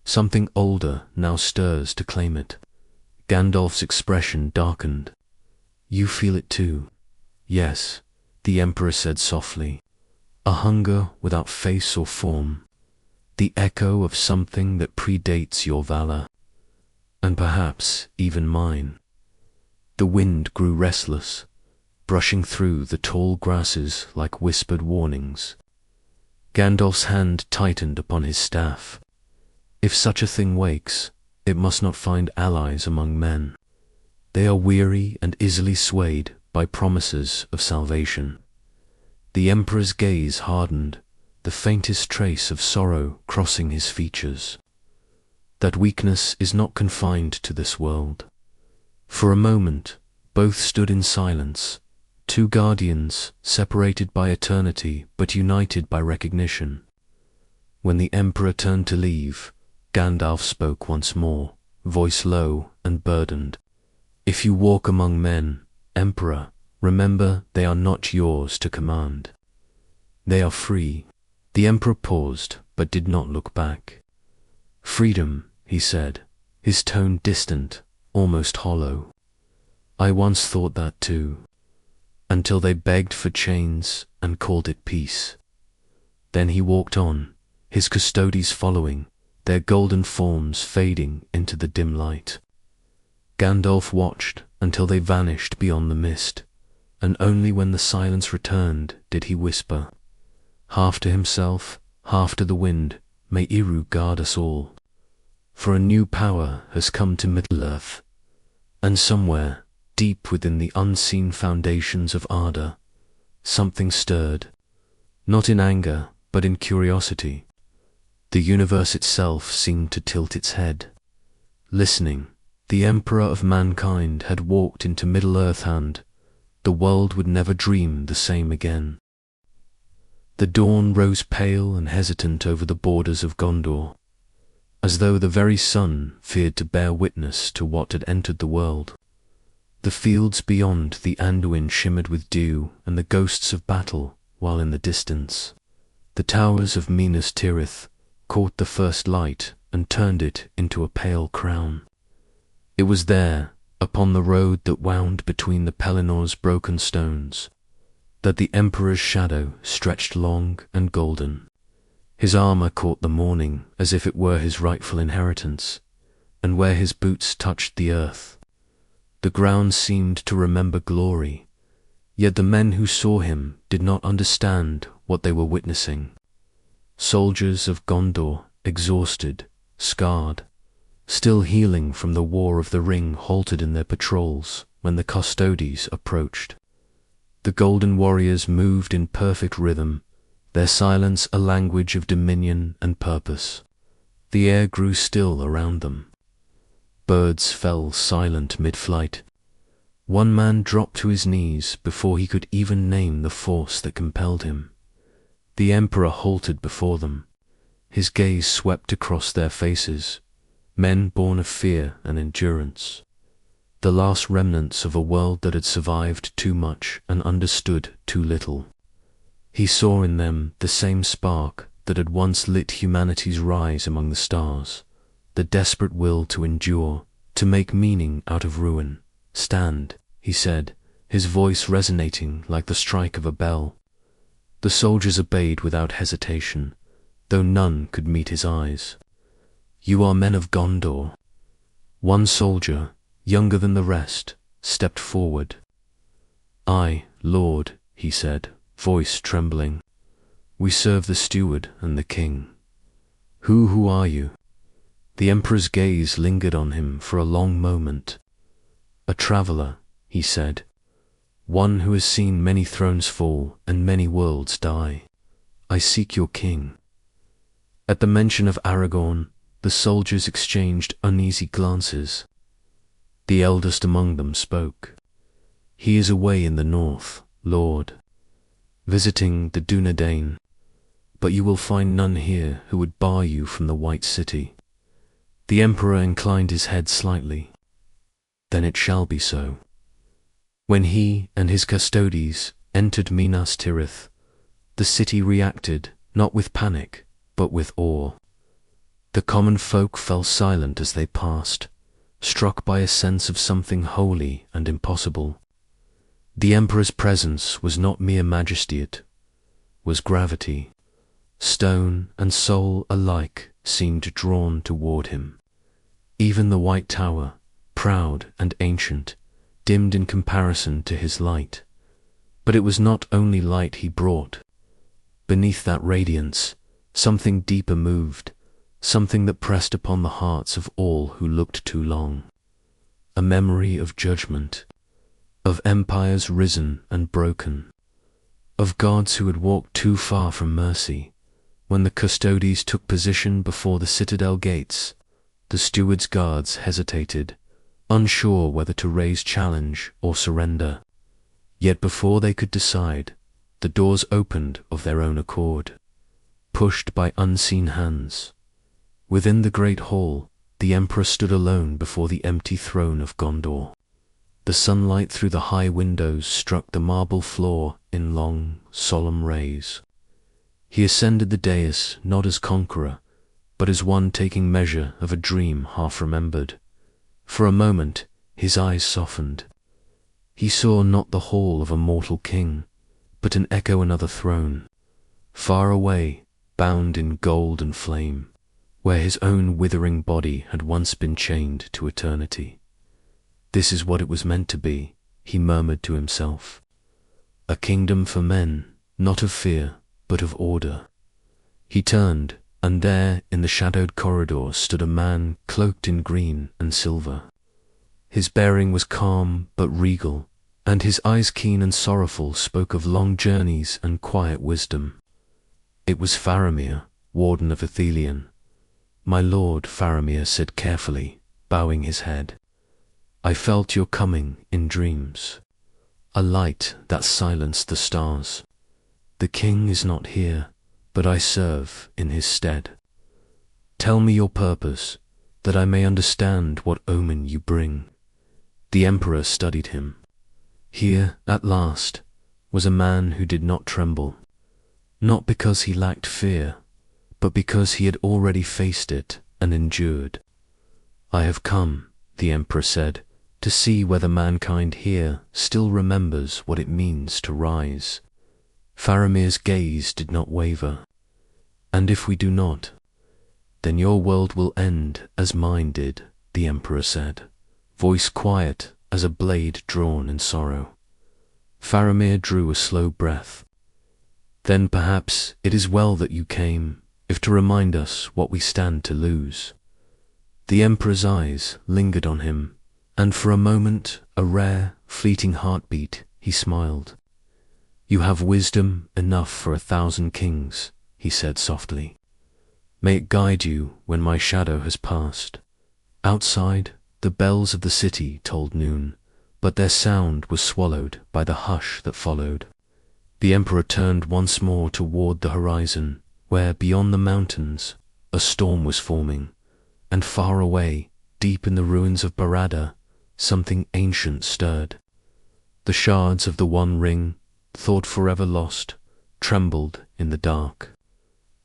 something older now stirs to claim it." Gandalf's expression darkened. "You feel it too?" "Yes," the Emperor said softly. "A hunger without face or form, the echo of something that predates your valor, and perhaps even mine." The wind grew restless, brushing through the tall grasses like whispered warnings. Gandalf's hand tightened upon his staff. If such a thing wakes, it must not find allies among men. They are weary and easily swayed by promises of salvation. The emperor's gaze hardened, the faintest trace of sorrow crossing his features. That weakness is not confined to this world. For a moment, both stood in silence, two guardians separated by eternity but united by recognition. When the emperor turned to leave, Gandalf spoke once more, voice low and burdened. "If you walk among men, Emperor, remember they are not yours to command. They are free." The emperor paused, but did not look back. "Freedom," he said, his tone distant, almost hollow. "I once thought that too, until they begged for chains and called it peace." Then he walked on, his custodies following, their golden forms fading into the dim light. Gandalf watched until they vanished beyond the mist, and only when the silence returned did he whisper, half to himself, half to the wind, "May Eru guard us all. For a new power has come to Middle-earth, and somewhere, deep within the unseen foundations of Arda, something stirred, not in anger, but in curiosity. The universe itself seemed to tilt its head. Listening, the Emperor of mankind had walked into Middle-earth, and the world would never dream the same again. The dawn rose pale and hesitant over the borders of Gondor, as though the very sun feared to bear witness to what had entered the world. The fields beyond the Anduin shimmered with dew and the ghosts of battle, while in the distance, the towers of Minas Tirith caught the first light and turned it into a pale crown. It was there, upon the road that wound between the Pelinor's broken stones, that the Emperor's shadow stretched long and golden. His armor caught the morning as if it were his rightful inheritance, and where his boots touched the earth, the ground seemed to remember glory, yet the men who saw him did not understand what they were witnessing. Soldiers of Gondor, exhausted, scarred, still healing from the War of the Ring, halted in their patrols when the custodies approached. The golden warriors moved in perfect rhythm, their silence a language of dominion and purpose. The air grew still around them. Birds fell silent mid-flight. One man dropped to his knees before he could even name the force that compelled him. The Emperor halted before them. His gaze swept across their faces, men born of fear and endurance, the last remnants of a world that had survived too much and understood too little. He saw in them the same spark that had once lit humanity's rise among the stars, the desperate will to endure, to make meaning out of ruin. "Stand," he said, his voice resonating like the strike of a bell. The soldiers obeyed without hesitation, though none could meet his eyes. "You are men of Gondor." One soldier, younger than the rest, stepped forward. "Aye, Lord," he said, voice trembling. "We serve the steward and the king." Who are you?" The Emperor's gaze lingered on him for a long moment. "A traveller," he said, "one who has seen many thrones fall and many worlds die. I seek your king." At the mention of Aragorn, the soldiers exchanged uneasy glances. The eldest among them spoke. "He is away in the north, Lord, visiting the Dunedain, but you will find none here who would bar you from the White City." The Emperor inclined his head slightly. "Then it shall be so." When he and his custodies entered Minas Tirith, the city reacted not with panic, but with awe. The common folk fell silent as they passed, struck by a sense of something holy and impossible. The Emperor's presence was not mere majesty, it was gravity. Stone and soul alike seemed drawn toward him. Even the White Tower, proud and ancient, dimmed in comparison to his light. But it was not only light he brought. Beneath that radiance, something deeper moved, something that pressed upon the hearts of all who looked too long. a memory of judgment, of empires risen and broken, of gods who had walked too far from mercy. When the custodies took position before the citadel gates, the steward's guards hesitated, unsure whether to raise challenge or surrender. Yet before they could decide, the doors opened of their own accord, pushed by unseen hands. Within the great hall, the Emperor stood alone before the empty throne of Gondor. The sunlight through the high windows struck the marble floor in long, solemn rays. He ascended the dais not as conqueror, but as one taking measure of a dream half remembered. For a moment his eyes softened. He saw not the hall of a mortal king, but an echo another throne, far away, bound in gold and flame, where his own withering body had once been chained to eternity. This is what it was meant to be, he murmured to himself. A kingdom for men, not of fear, but of order. He turned, and there in the shadowed corridor stood a man cloaked in green and silver. His bearing was calm but regal, and his eyes keen and sorrowful spoke of long journeys and quiet wisdom. It was Faramir, warden of Ithilien. "My lord," Faramir said carefully, bowing his head, "I felt your coming in dreams, a light that silenced the stars. The king is not here, but I serve in his stead. Tell me your purpose, that I may understand what omen you bring." The emperor studied him. Here, at last, was a man who did not tremble, not because he lacked fear, but because he had already faced it and endured. "I have come," the emperor said, "to see whether mankind here still remembers what it means to rise." Faramir's gaze did not waver. "And if we do not, then your world will end as mine did," the emperor said, voice quiet as a blade drawn in sorrow. Faramir drew a slow breath. "Then perhaps it is well that you came, if to remind us what we stand to lose." The emperor's eyes lingered on him, and for a moment, a rare, fleeting heartbeat, he smiled. "You have wisdom enough for 1,000 kings," he said softly. "May it guide you when my shadow has passed." Outside, the bells of the city tolled noon, but their sound was swallowed by the hush that followed. The emperor turned once more toward the horizon, where, beyond the mountains, a storm was forming, and far away, deep in the ruins of Barada, something ancient stirred. The shards of the One Ring, thought forever lost, trembled in the dark.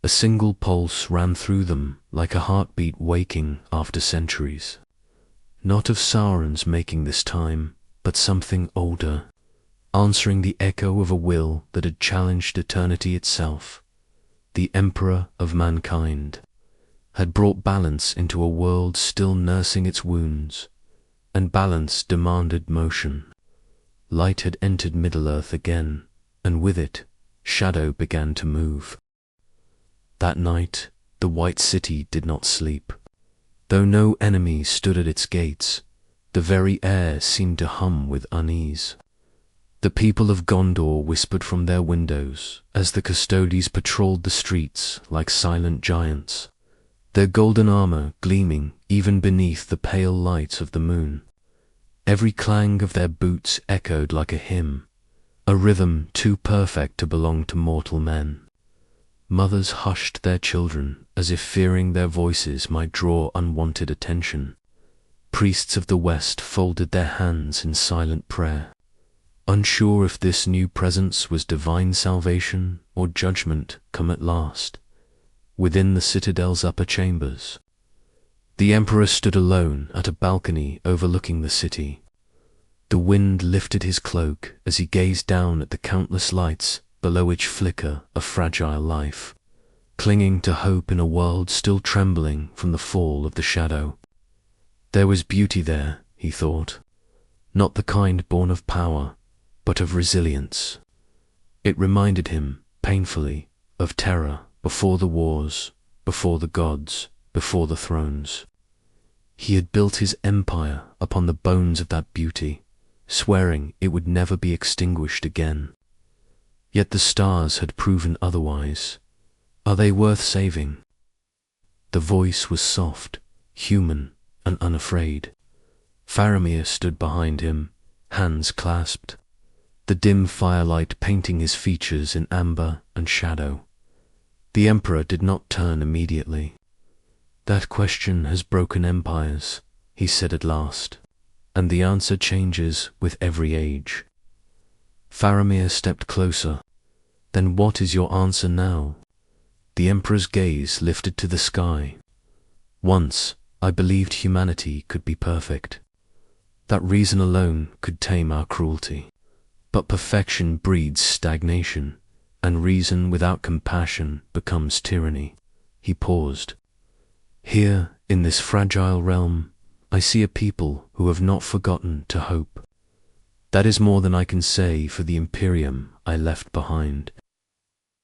A single pulse ran through them like a heartbeat waking after centuries. Not of Sauron's making this time, but something older, answering the echo of a will that had challenged eternity itself. The Emperor of mankind had brought balance into a world still nursing its wounds, and balance demanded motion. Light had entered Middle-earth again, and with it, shadow began to move. That night, the White City did not sleep. Though no enemy stood at its gates, the very air seemed to hum with unease. The people of Gondor whispered from their windows as the custodies patrolled the streets like silent giants, their golden armor gleaming even beneath the pale light of the moon. Every clang of their boots echoed like a hymn, a rhythm too perfect to belong to mortal men. Mothers hushed their children as if fearing their voices might draw unwanted attention. Priests of the West folded their hands in silent prayer, unsure if this new presence was divine salvation or judgment come at last. Within the citadel's upper chambers, the emperor stood alone at a balcony overlooking the city. The wind lifted his cloak as he gazed down at the countless lights below each flicker of fragile life, clinging to hope in a world still trembling from the fall of the shadow. There was beauty there, he thought, not the kind born of power, but of resilience. It reminded him, painfully, of terror before the wars, before the gods, before the thrones. He had built his empire upon the bones of that beauty, swearing it would never be extinguished again. Yet the stars had proven otherwise. Are they worth saving? The voice was soft, human, and unafraid. Faramir stood behind him, hands clasped, the dim firelight painting his features in amber and shadow. The Emperor did not turn immediately. "That question has broken empires," he said at last, "and the answer changes with every age." Faramir stepped closer. "Then what is your answer now?" The Emperor's gaze lifted to the sky. "Once I believed humanity could be perfect, that reason alone could tame our cruelty. But perfection breeds stagnation, and reason without compassion becomes tyranny." He paused. "Here, in this fragile realm, I see a people who have not forgotten to hope. That is more than I can say for the Imperium I left behind."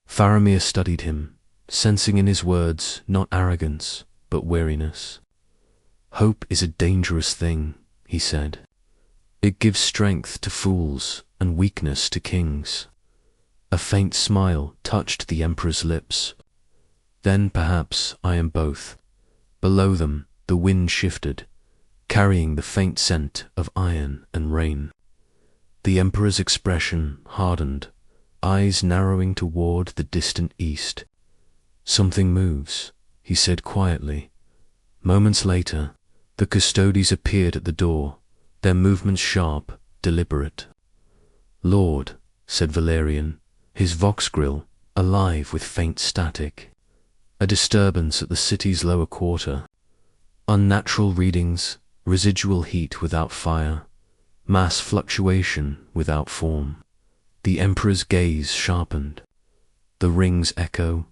Faramir studied him, sensing in his words not arrogance, but weariness. "Hope is a dangerous thing," he said. "It gives strength to fools and weakness to kings." A faint smile touched the Emperor's lips. "Then perhaps I am both." Below them, the wind shifted, carrying the faint scent of iron and rain. The Emperor's expression hardened, eyes narrowing toward the distant east. "Something moves," he said quietly. Moments later, the custodies appeared at the door, their movements sharp, deliberate. "Lord," said Valerian, his vox grill alive with faint static. "A disturbance at the city's lower quarter. Unnatural readings, residual heat without fire, mass fluctuation without form." The Emperor's gaze sharpened. The rings echo.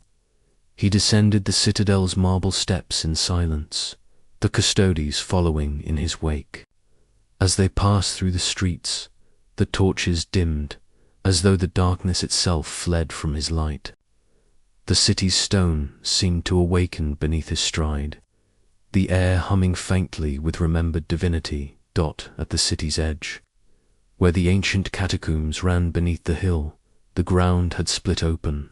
He descended the citadel's marble steps in silence, the custodies following in his wake. As they passed through the streets, the torches dimmed, as though the darkness itself fled from his light. The city's stone seemed to awaken beneath his stride, the air humming faintly with remembered divinity. At the city's edge, where the ancient catacombs ran beneath the hill, the ground had split open.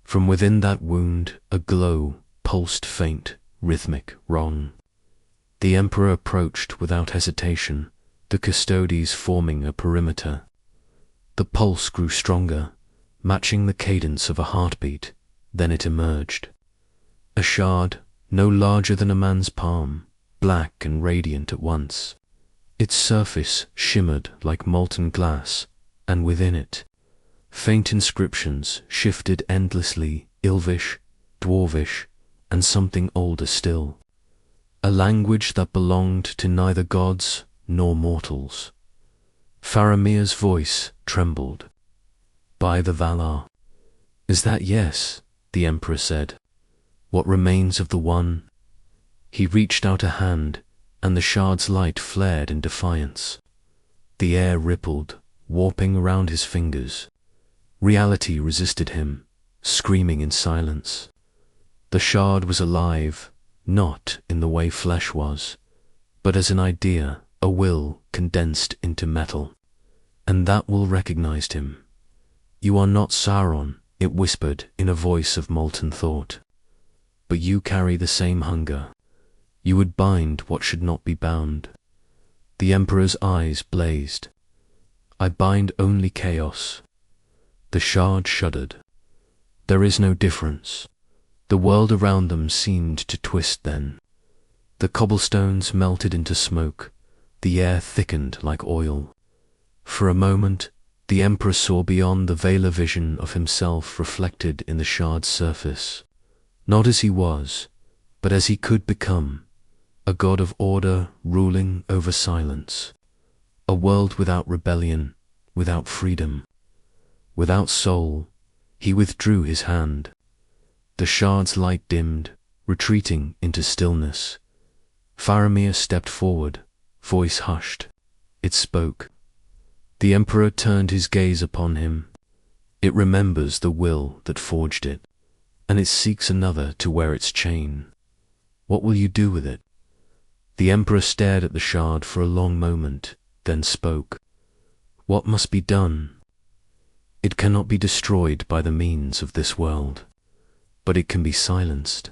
From within that wound a glow pulsed faint, rhythmic, wrong. The Emperor approached without hesitation, the custodies forming a perimeter. The pulse grew stronger, matching the cadence of a heartbeat. Then it emerged. A shard, no larger than a man's palm, black and radiant at once. Its surface shimmered like molten glass, and within it, faint inscriptions shifted endlessly, Elvish, Dwarvish, and something older still. A language that belonged to neither gods nor mortals. Faramir's voice trembled. "By the Valar." "Is that yes?" the Emperor said. "What remains of the One?" He reached out a hand, and the shard's light flared in defiance. The air rippled, warping around his fingers. Reality resisted him, screaming in silence. The shard was alive, not in the way flesh was, but as an idea, a will condensed into metal. And that will recognized him. "You are not Sauron," it whispered in a voice of molten thought. "But you carry the same hunger. You would bind what should not be bound." The Emperor's eyes blazed. "I bind only chaos." The shard shuddered. "There is no difference." The world around them seemed to twist then. The cobblestones melted into smoke. The air thickened like oil. For a moment, the Emperor saw beyond the Valar vision of himself reflected in the shard's surface. Not as he was, but as he could become. A god of order ruling over silence. A world without rebellion, without freedom. Without soul. He withdrew his hand. The shard's light dimmed, retreating into stillness. Faramir stepped forward, voice hushed. It spoke. The Emperor turned his gaze upon him. "It remembers the will that forged it, and it seeks another to wear its chain. What will you do with it?" The emperor stared at the shard for a long moment, then spoke. What must be done? It cannot be destroyed by the means of this world, but it can be silenced.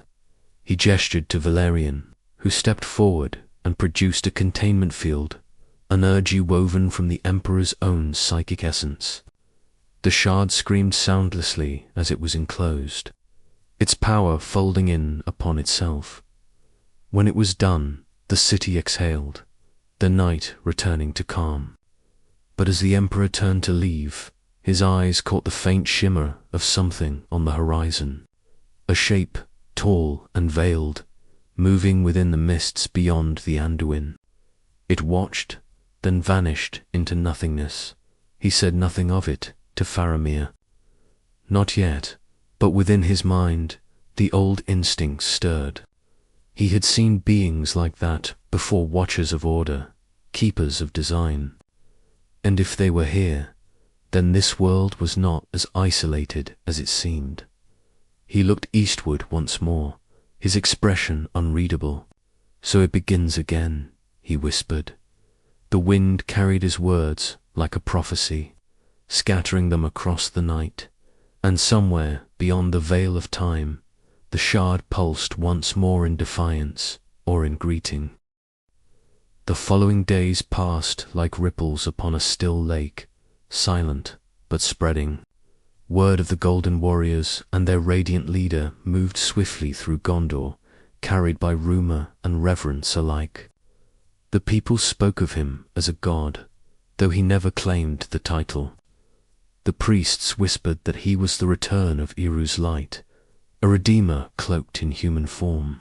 He gestured to Valerian, who stepped forward and produced a containment field, an energy woven from the emperor's own psychic essence. The shard screamed soundlessly as it was enclosed, its power folding in upon itself. When it was done, the city exhaled, the night returning to calm. But as the emperor turned to leave, his eyes caught the faint shimmer of something on the horizon, a shape, tall and veiled, moving within the mists beyond the Anduin. It watched, then vanished into nothingness. He said nothing of it to Faramir. Not yet, but within his mind, the old instincts stirred. He had seen beings like that before, watchers of order, keepers of design. And if they were here, then this world was not as isolated as it seemed. He looked eastward once more, his expression unreadable. So it begins again, he whispered. The wind carried his words like a prophecy, scattering them across the night, and somewhere beyond the veil of time, the shard pulsed once more in defiance or in greeting. The following days passed like ripples upon a still lake, silent but spreading. Word of the Golden Warriors and their radiant leader moved swiftly through Gondor, carried by rumor and reverence alike. The people spoke of him as a god, though he never claimed the title. The priests whispered that he was the return of Iru's light, a redeemer cloaked in human form.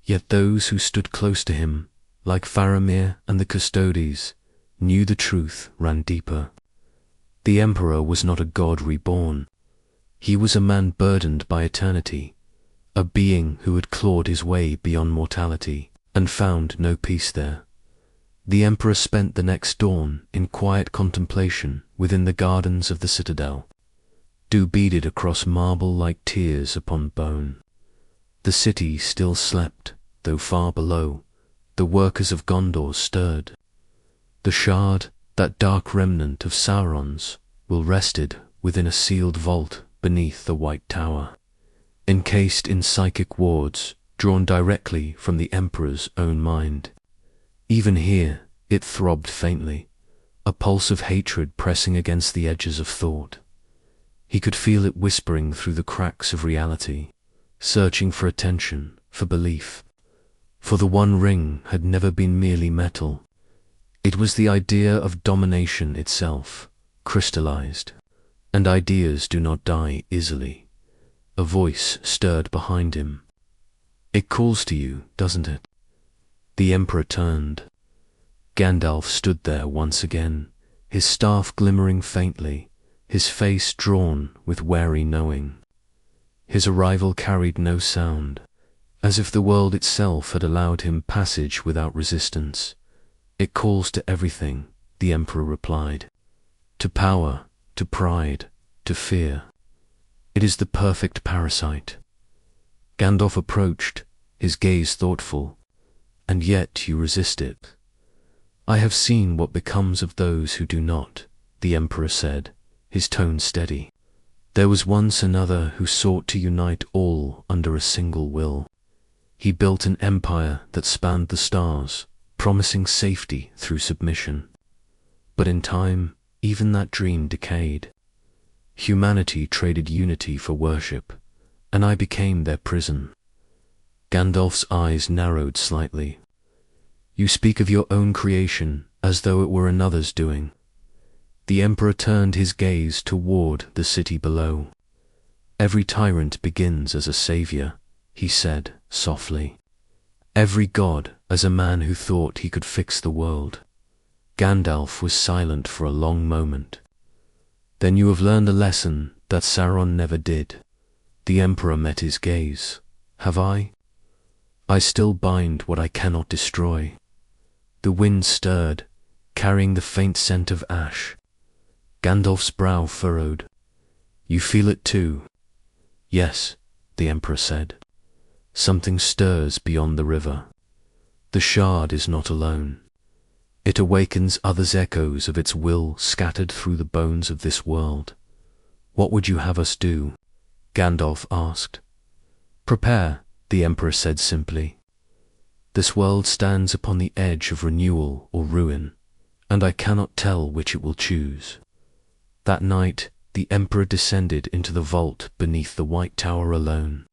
Yet those who stood close to him, like Faramir and the Custodes, knew the truth ran deeper. The emperor was not a god reborn. He was a man burdened by eternity, a being who had clawed his way beyond mortality and found no peace there. The emperor spent the next dawn in quiet contemplation within the gardens of the citadel. Dew beaded across marble like tears upon bone. The city still slept, though far below, the workers of Gondor stirred. The shard, that dark remnant of Sauron's, will rested within a sealed vault beneath the White Tower, encased in psychic wards drawn directly from the emperor's own mind. Even here it throbbed faintly, a pulse of hatred pressing against the edges of thought. He could feel it whispering through the cracks of reality, searching for attention, for belief. For the One Ring had never been merely metal. It was the idea of domination itself, crystallized. And ideas do not die easily. A voice stirred behind him. It calls to you, doesn't it? The emperor turned. Gandalf stood there once again, his staff glimmering faintly, his face drawn with wary knowing. His arrival carried no sound, as if the world itself had allowed him passage without resistance. It calls to everything, the emperor replied. To power, to pride, to fear. It is the perfect parasite. Gandalf approached, his gaze thoughtful. And yet you resist it. I have seen what becomes of those who do not, the emperor said, his tone steady. There was once another who sought to unite all under a single will. He built an empire that spanned the stars, promising safety through submission. But in time, even that dream decayed. Humanity traded unity for worship, and I became their prison. Gandalf's eyes narrowed slightly. You speak of your own creation as though it were another's doing. The emperor turned his gaze toward the city below. Every tyrant begins as a savior, he said softly. Every god as a man who thought he could fix the world. Gandalf was silent for a long moment. Then you have learned a lesson that Sauron never did. The emperor met his gaze. Have I? I still bind what I cannot destroy. The wind stirred, carrying the faint scent of ash. Gandalf's brow furrowed. You feel it too? Yes, the emperor said. Something stirs beyond the river. The shard is not alone. It awakens others' echoes of its will scattered through the bones of this world. What would you have us do? Gandalf asked. Prepare, the Emperor said simply. This world stands upon the edge of renewal or ruin, and I cannot tell which it will choose. That night, the Emperor descended into the vault beneath the White Tower alone.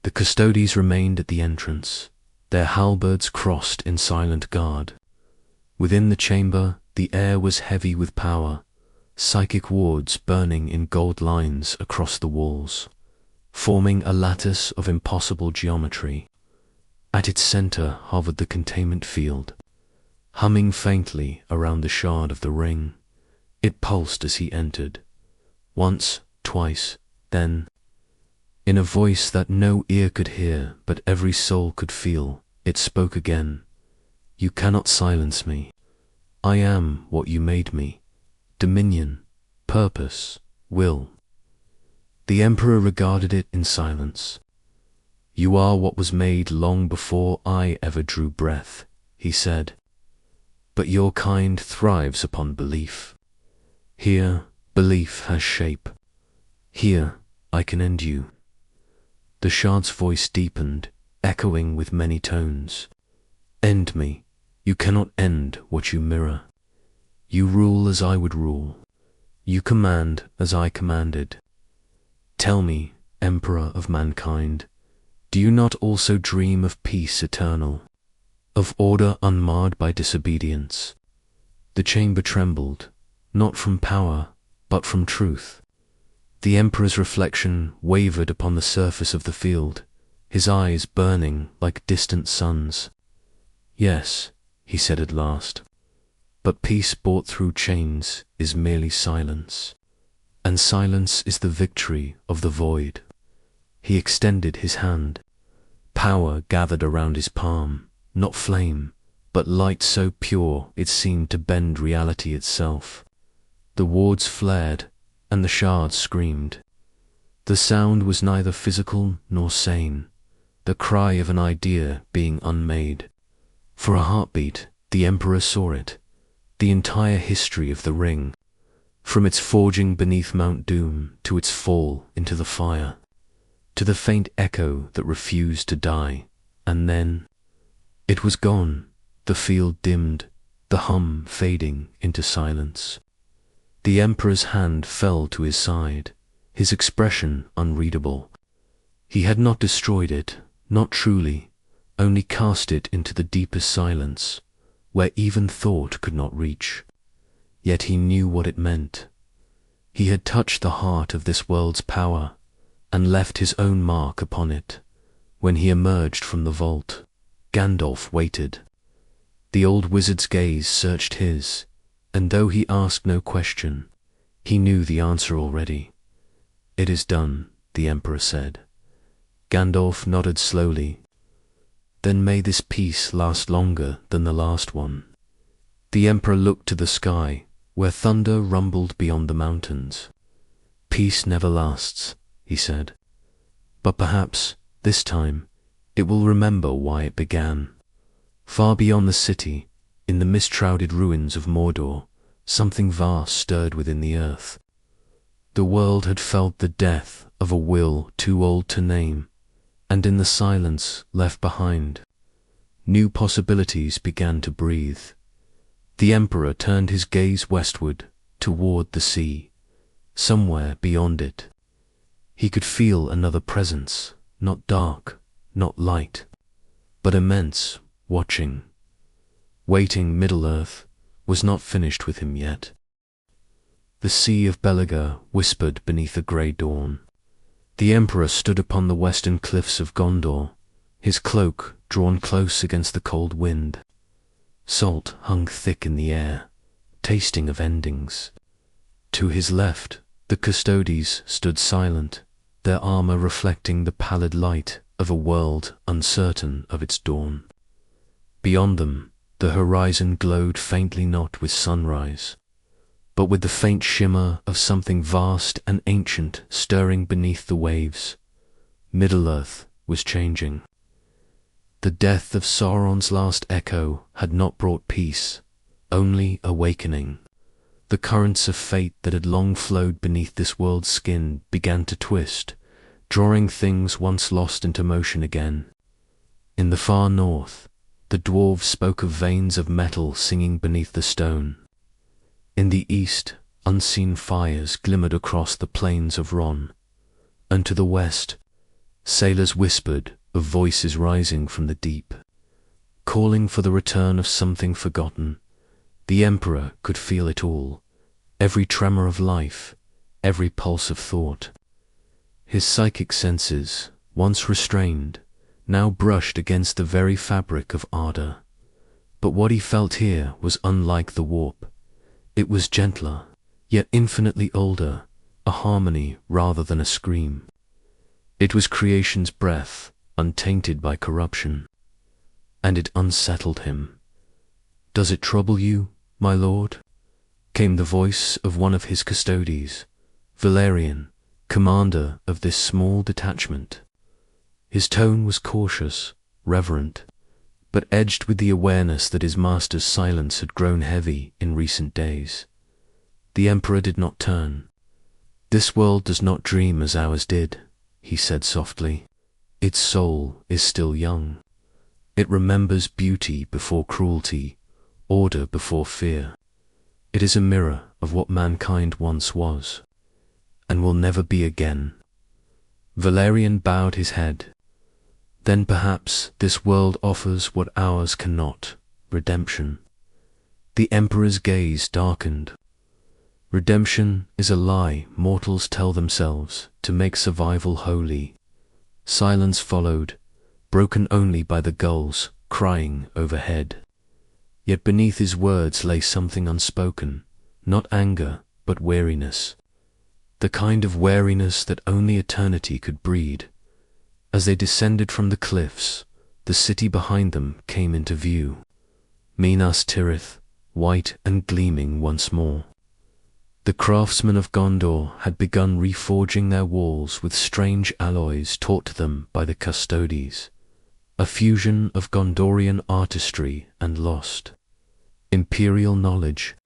The custodies remained at the entrance, their halberds crossed in silent guard. Within the chamber, the air was heavy with power, psychic wards burning in gold lines across the walls, forming a lattice of impossible geometry. At its center hovered the containment field, humming faintly around the shard of the ring. It pulsed as he entered. Once, twice, then, in a voice that no ear could hear but every soul could feel, it spoke again. You cannot silence me. I am what you made me. Dominion, purpose, will. The Emperor regarded it in silence. You are what was made long before I ever drew breath, he said. But your kind thrives upon belief. Here, belief has shape. Here, I can end you. The shard's voice deepened, echoing with many tones. End me. You cannot end what you mirror. You rule as I would rule. You command as I commanded. Tell me, Emperor of mankind, do you not also dream of peace eternal, of order unmarred by disobedience? The chamber trembled, not from power, but from truth. The Emperor's reflection wavered upon the surface of the field, his eyes burning like distant suns. Yes, he said at last, but peace bought through chains is merely silence, and silence is the victory of the void. He extended his hand. Power gathered around his palm, not flame, but light so pure it seemed to bend reality itself. The wards flared, and the shards screamed. The sound was neither physical nor sane, the cry of an idea being unmade. For a heartbeat, the Emperor saw it, the entire history of the ring, from its forging beneath Mount Doom to its fall into the fire, to the faint echo that refused to die, and then it was gone, the field dimmed, the hum fading into silence. The Emperor's hand fell to his side, his expression unreadable. He had not destroyed it, not truly, only cast it into the deepest silence, where even thought could not reach. Yet he knew what it meant. He had touched the heart of this world's power, and left his own mark upon it. When he emerged from the vault, Gandalf waited. The old wizard's gaze searched his, and though he asked no question, he knew the answer already. It is done, the Emperor said. Gandalf nodded slowly. Then may this peace last longer than the last one. The Emperor looked to the sky, where thunder rumbled beyond the mountains. Peace never lasts, he said. But perhaps, this time, it will remember why it began. Far beyond the city, in the mist-shrouded ruins of Mordor, something vast stirred within the earth. The world had felt the death of a will too old to name, and in the silence left behind, new possibilities began to breathe. The Emperor turned his gaze westward, toward the sea. Somewhere beyond it, he could feel another presence, not dark, not light, but immense, watching. Waiting. Middle-earth was not finished with him yet. The Sea of Belaga whispered beneath a grey dawn. The Emperor stood upon the western cliffs of Gondor, his cloak drawn close against the cold wind. Salt hung thick in the air, tasting of endings. To his left, the custodies stood silent, their armor reflecting the pallid light of a world uncertain of its dawn. Beyond them, the horizon glowed faintly, not with sunrise, but with the faint shimmer of something vast and ancient stirring beneath the waves. Middle-earth was changing. The death of Sauron's last echo had not brought peace, only awakening. The currents of fate that had long flowed beneath this world's skin began to twist, drawing things once lost into motion again. In the far north, the dwarves spoke of veins of metal singing beneath the stone. In the east, unseen fires glimmered across the plains of Ron, and to the west, sailors whispered of voices rising from the deep, calling for the return of something forgotten. The Emperor could feel it all, every tremor of life, every pulse of thought. His psychic senses, once restrained, now brushed against the very fabric of Arda. But what he felt here was unlike the warp. It was gentler, yet infinitely older, a harmony rather than a scream. It was creation's breath, untainted by corruption. And it unsettled him. "Does it trouble you, my lord?" came the voice of one of his custodies, Valerian, commander of this small detachment. His tone was cautious, reverent, but edged with the awareness that his master's silence had grown heavy in recent days. The Emperor did not turn. "This world does not dream as ours did," he said softly. "Its soul is still young. It remembers beauty before cruelty, order before fear. It is a mirror of what mankind once was, and will never be again." Valerian bowed his head. "Then perhaps this world offers what ours cannot, redemption." The Emperor's gaze darkened. "Redemption is a lie mortals tell themselves to make survival holy." Silence followed, broken only by the gulls crying overhead. Yet beneath his words lay something unspoken, not anger, but weariness. The kind of weariness that only eternity could breed. As they descended from the cliffs, the city behind them came into view. Minas Tirith, white and gleaming once more. The craftsmen of Gondor had begun reforging their walls with strange alloys taught to them by the custodies, a fusion of Gondorian artistry and lost Imperial knowledge.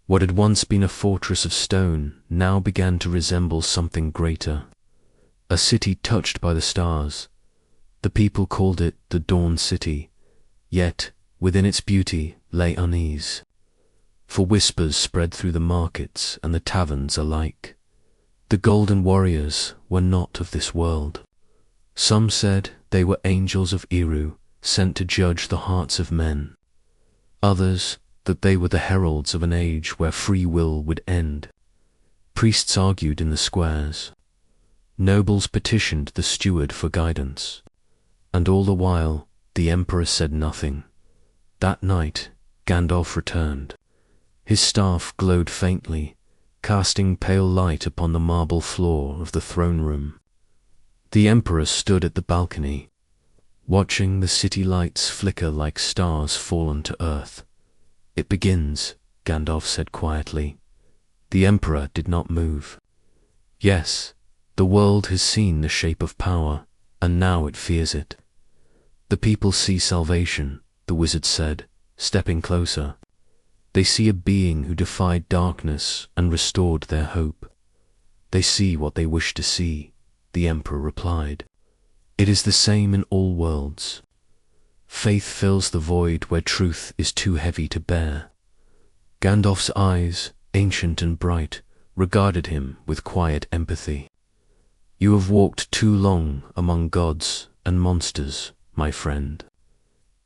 What had once been a fortress of stone now began to resemble something greater, a city touched by the stars. The people called it the Dawn City, yet within its beauty lay unease. For whispers spread through the markets and the taverns alike. The golden warriors were not of this world. Some said they were angels of Eru, sent to judge the hearts of men. Others, that they were the heralds of an age where free will would end. Priests argued in the squares. Nobles petitioned the steward for guidance. And all the while, the Emperor said nothing. That night, Gandalf returned. His staff glowed faintly, casting pale light upon the marble floor of the throne room. The Emperor stood at the balcony, watching the city lights flicker like stars fallen to earth. "It begins," Gandalf said quietly. The Emperor did not move. "Yes, the world has seen the shape of power, and now it fears it." "The people see salvation," the wizard said, stepping closer. "They see a being who defied darkness and restored their hope." "They see what they wish to see," the Emperor replied. "It is the same in all worlds. Faith fills the void where truth is too heavy to bear." Gandalf's eyes, ancient and bright, regarded him with quiet empathy. "You have walked too long among gods and monsters, my friend.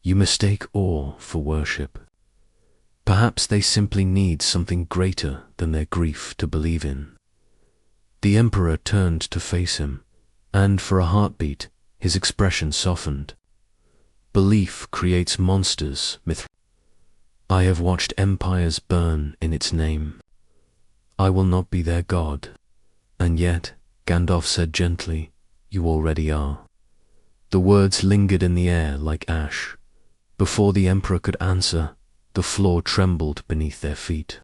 You mistake awe for worship. Perhaps they simply need something greater than their grief to believe in." The Emperor turned to face him, and for a heartbeat, his expression softened. "Belief creates monsters, I have watched empires burn in its name. I will not be their god. And yet," Gandalf said gently, "you already are." The words lingered in the air like ash. Before the Emperor could answer, the floor trembled beneath their feet.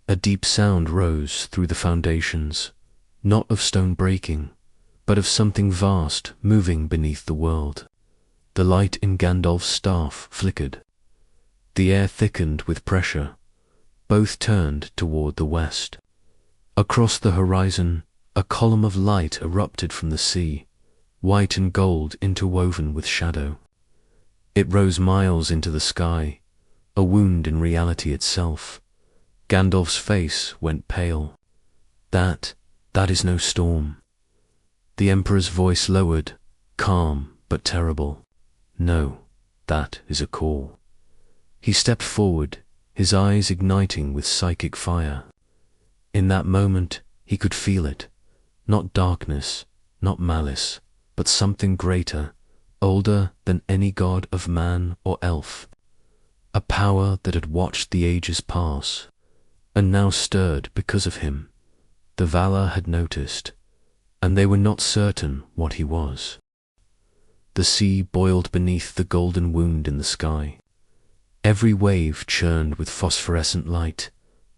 A deep sound rose through the foundations, not of stone breaking, but of something vast moving beneath the world. The light in Gandalf's staff flickered. The air thickened with pressure. Both turned toward the west. Across the horizon, a column of light erupted from the sea, white and gold interwoven with shadow. It rose miles into the sky, a wound in reality itself. Gandalf's face went pale. That is no storm. The Emperor's voice lowered, calm but terrible. No, that is a call. He stepped forward, his eyes igniting with psychic fire. In that moment, he could feel it. Not darkness, not malice, but something greater, older than any god of man or elf. A power that had watched the ages pass, and now stirred because of him. The Valar had noticed, and they were not certain what he was. The sea boiled beneath the golden wound in the sky. Every wave churned with phosphorescent light,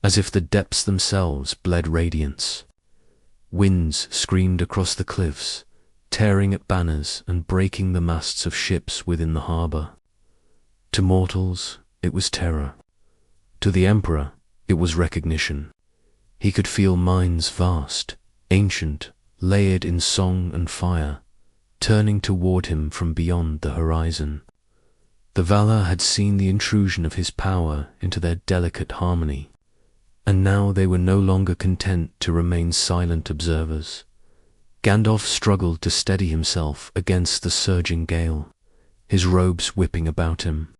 as if the depths themselves bled radiance. Winds screamed across the cliffs, tearing at banners and breaking the masts of ships within the harbour. To mortals, it was terror. To the Emperor, it was recognition. He could feel minds vast, ancient, layered in song and fire, turning toward him from beyond the horizon. The Valar had seen the intrusion of his power into their delicate harmony, and now they were no longer content to remain silent observers. Gandalf struggled to steady himself against the surging gale, his robes whipping about him.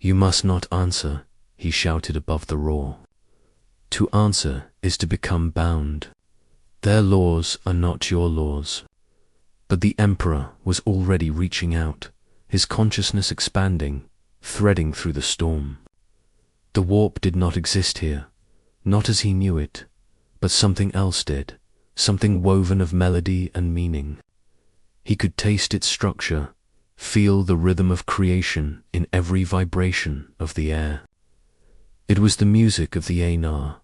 "You must not answer," he shouted above the roar. "To answer is to become bound. Their laws are not your laws." But the Emperor was already reaching out, his consciousness expanding, threading through the storm. The warp did not exist here, not as he knew it, but something else did, something woven of melody and meaning. He could taste its structure, feel the rhythm of creation in every vibration of the air. It was the music of the Aenar,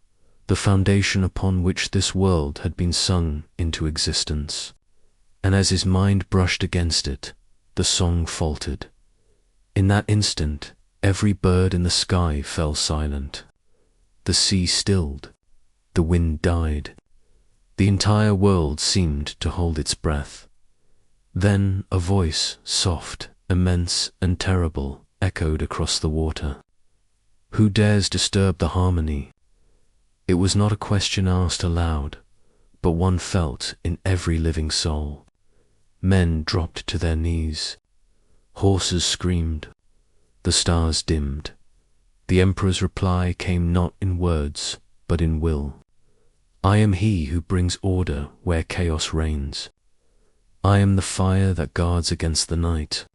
the foundation upon which this world had been sung into existence. And as his mind brushed against it, the song faltered. In that instant, every bird in the sky fell silent. The sea stilled. The wind died. The entire world seemed to hold its breath. Then a voice, soft, immense, and terrible, echoed across the water. "Who dares disturb the harmony?" It was not a question asked aloud, but one felt in every living soul. Men dropped to their knees. Horses screamed. The stars dimmed. The Emperor's reply came not in words, but in will. "I am he who brings order where chaos reigns. I am the fire that guards against the night.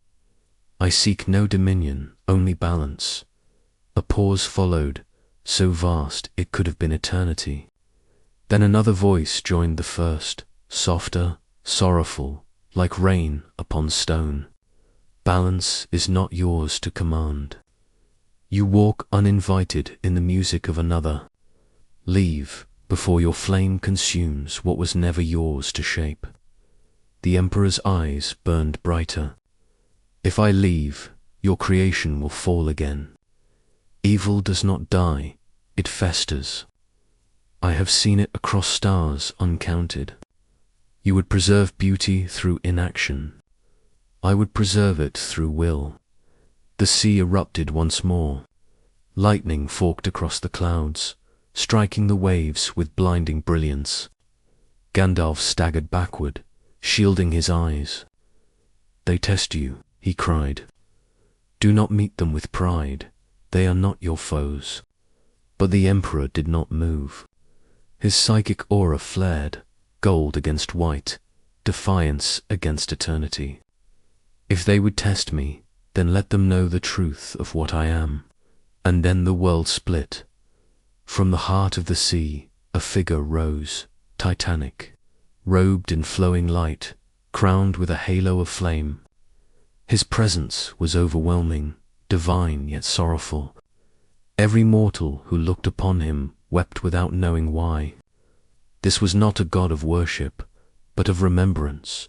I seek no dominion, only balance." A pause followed, so vast it could have been eternity. Then another voice joined the first, softer, sorrowful, like rain upon stone. "Balance is not yours to command. You walk uninvited in the music of another. Leave before your flame consumes what was never yours to shape." The Emperor's eyes burned brighter. "If I leave, your creation will fall again. Evil does not die, it festers. I have seen it across stars uncounted. You would preserve beauty through inaction. I would preserve it through will." The sea erupted once more. Lightning forked across the clouds, striking the waves with blinding brilliance. Gandalf staggered backward, shielding his eyes. "They test you," he cried. "Do not meet them with pride. They are not your foes." But the Emperor did not move. His psychic aura flared, gold against white, defiance against eternity. "If they would test me, then let them know the truth of what I am." And then the world split. From the heart of the sea, a figure rose, titanic, robed in flowing light, crowned with a halo of flame. His presence was overwhelming, divine yet sorrowful. Every mortal who looked upon him wept without knowing why. This was not a god of worship, but of remembrance.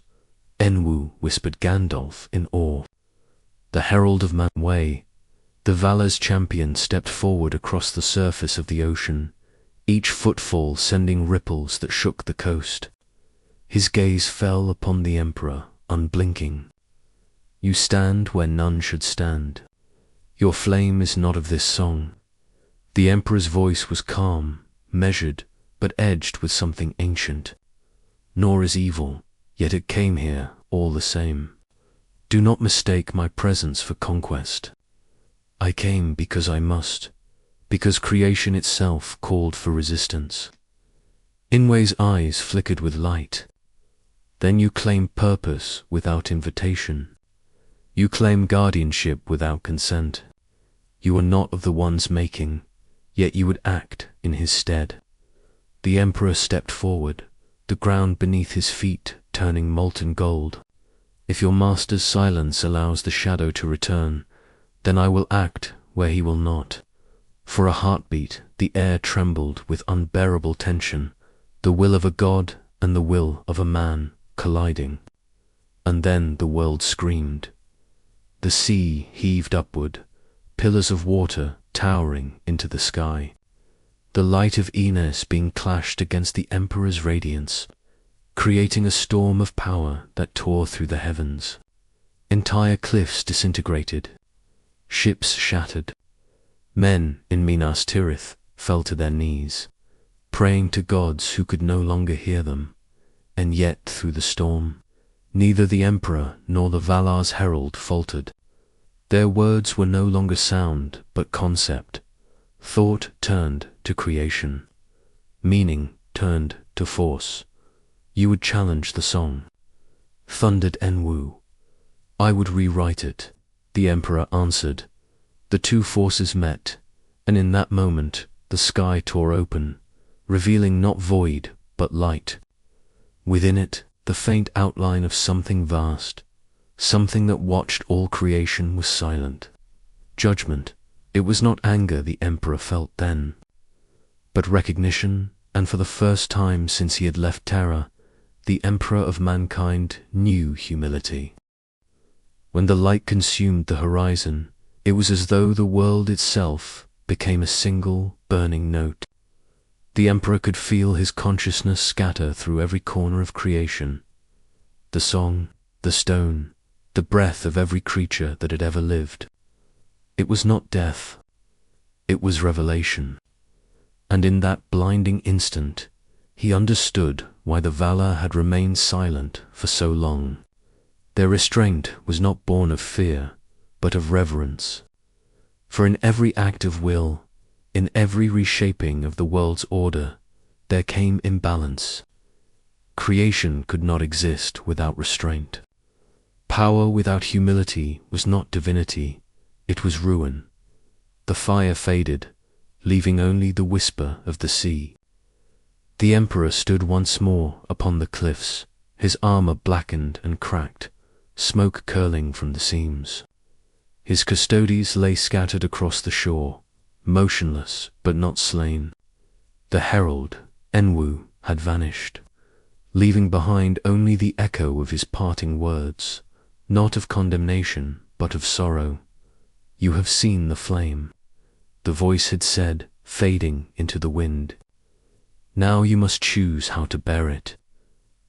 "Enwu," whispered Gandalf in awe. the herald of Manwë, the Valar's champion, stepped forward across the surface of the ocean, each footfall sending ripples that shook the coast. His gaze fell upon the Emperor, unblinking. You stand where none should stand. Your flame is not of this song. The Emperor's voice was calm, measured, but edged with something ancient. Nor is evil, yet it came here all the same. Do not mistake my presence for conquest. I came because I must, because creation itself called for resistance. Inway's eyes flickered with light. Then you claim purpose without invitation. You claim guardianship without consent. You are not of the one's making, yet you would act in his stead. The Emperor stepped forward, the ground beneath his feet turning molten gold. If your master's silence allows the shadow to return, then I will act where he will not. For a heartbeat, the air trembled with unbearable tension, the will of a god and the will of a man colliding. And then the world screamed. The sea heaved upward, pillars of water towering into the sky. The light of Ines being clashed against the Emperor's radiance, creating a storm of power that tore through the heavens. Entire cliffs disintegrated, ships shattered. Men in Minas Tirith fell to their knees, praying to gods who could no longer hear them. And yet through the storm, neither the Emperor nor the Valar's herald faltered. Their words were no longer sound, but concept. Thought turned to creation. Meaning turned to force. You would challenge the song. Thundered Enwu. I would rewrite it, the Emperor answered. The two forces met, and in that moment the sky tore open, revealing not void, but light. Within it, the faint outline of something vast, something that watched all creation was silent. Judgment. It was not anger the Emperor felt then, but recognition, and for the first time since he had left Terra, the Emperor of mankind knew humility. When the light consumed the horizon, it was as though the world itself became a single burning note. The Emperor could feel his consciousness scatter through every corner of creation. The song, the stone, the breath of every creature that had ever lived. It was not death, it was revelation. And in that blinding instant, he understood why the Valar had remained silent for so long. Their restraint was not born of fear, but of reverence. For in every act of will, in every reshaping of the world's order, there came imbalance. Creation could not exist without restraint. Power without humility was not divinity, it was ruin. The fire faded, leaving only the whisper of the sea. The Emperor stood once more upon the cliffs, his armor blackened and cracked, smoke curling from the seams. His custodies lay scattered across the shore, motionless but not slain. The herald, Enwu, had vanished, leaving behind only the echo of his parting words, not of condemnation but of sorrow. You have seen the flame, the voice had said, fading into the wind. Now you must choose how to bear it.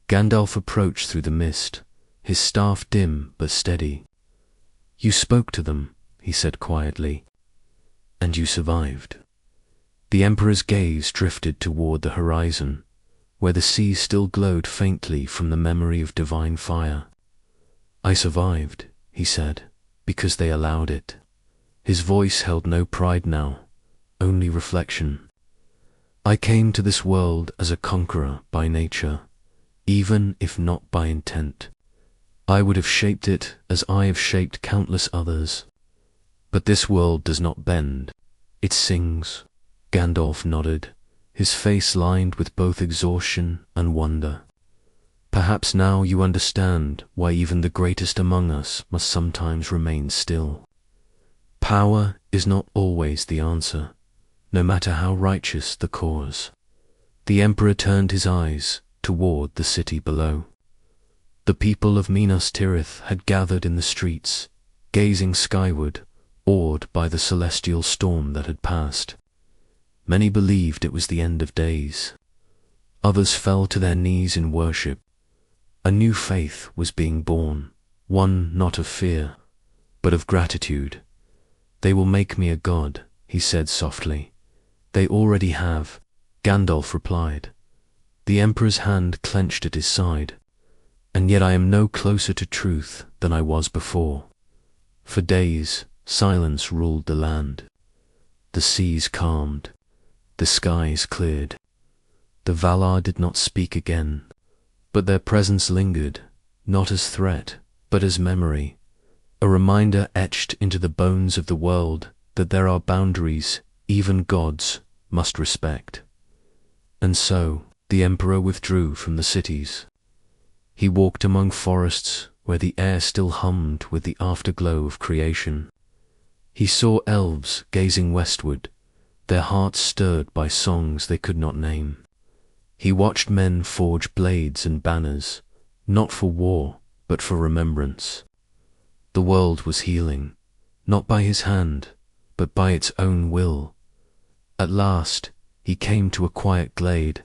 Gandalf approached through the mist, his staff dim but steady. You spoke to them, he said quietly, and you survived. The Emperor's gaze drifted toward the horizon, where the sea still glowed faintly from the memory of divine fire. I survived, he said, because they allowed it. His voice held no pride now, only reflection. I came to this world as a conqueror by nature, even if not by intent. I would have shaped it as I have shaped countless others. But this world does not bend, it sings. Gandalf nodded, his face lined with both exhaustion and wonder. Perhaps now you understand why even the greatest among us must sometimes remain still. Power is not always the answer, no matter how righteous the cause. The Emperor turned his eyes toward the city below. The people of Minas Tirith had gathered in the streets, gazing skyward, awed by the celestial storm that had passed. Many believed it was the end of days. Others fell to their knees in worship. A new faith was being born, one not of fear, but of gratitude. "They will make me a god," he said softly. "They already have," Gandalf replied. The Emperor's hand clenched at his side. "And yet I am no closer to truth than I was before." For days, silence ruled the land. The seas calmed. The skies cleared. The Valar did not speak again, but their presence lingered, not as threat, but as memory, a reminder etched into the bones of the world that there are boundaries even gods must respect. And so, the Emperor withdrew from the cities. He walked among forests where the air still hummed with the afterglow of creation. He saw elves gazing westward, their hearts stirred by songs they could not name. He watched men forge blades and banners, not for war, but for remembrance. The world was healing, not by his hand, but by its own will. At last, he came to a quiet glade,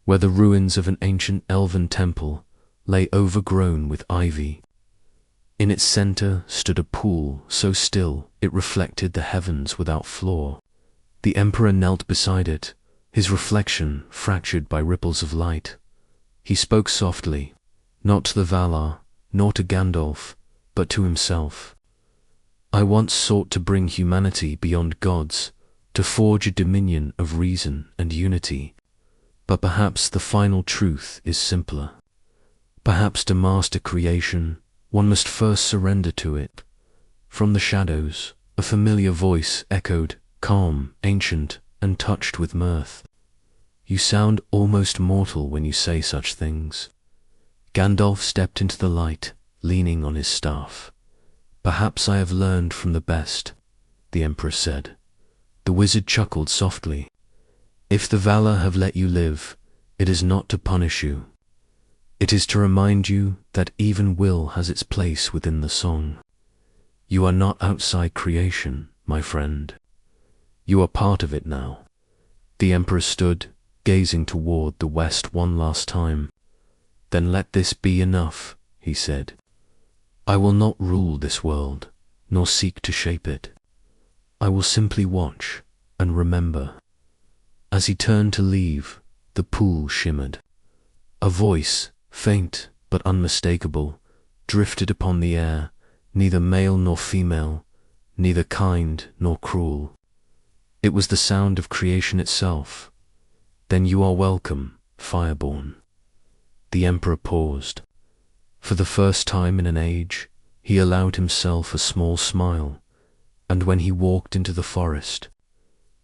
where the ruins of an ancient elven temple lay overgrown with ivy. In its center stood a pool so still it reflected the heavens without flaw. The Emperor knelt beside it, his reflection fractured by ripples of light. He spoke softly, not to the Valar, nor to Gandalf, but to himself. "I once sought to bring humanity beyond gods, to forge a dominion of reason and unity. But perhaps the final truth is simpler. Perhaps to master creation, one must first surrender to it." From the shadows, a familiar voice echoed, calm, ancient, and touched with mirth. "You sound almost mortal when you say such things." Gandalf stepped into the light, leaning on his staff. "Perhaps I have learned from the best," the Emperor said. The wizard chuckled softly. "If the Valar have let you live, it is not to punish you. It is to remind you that even will has its place within the song. You are not outside creation, my friend. You are part of it now." The Emperor stood, gazing toward the west one last time. "Then let this be enough," he said. "I will not rule this world, nor seek to shape it. I will simply watch and remember." As he turned to leave, the pool shimmered. A voice, faint but unmistakable, drifted upon the air, neither male nor female, neither kind nor cruel. It was the sound of creation itself. "Then you are welcome, Fireborn." The Emperor paused. For the first time in an age, he allowed himself a small smile, and when he walked into the forest,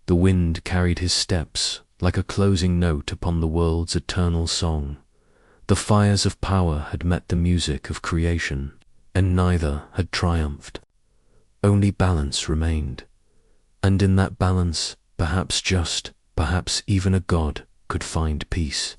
the wind carried his steps like a closing note upon the world's eternal song. The fires of power had met the music of creation, and neither had triumphed. Only balance remained, and in that balance, perhaps even a god could find peace.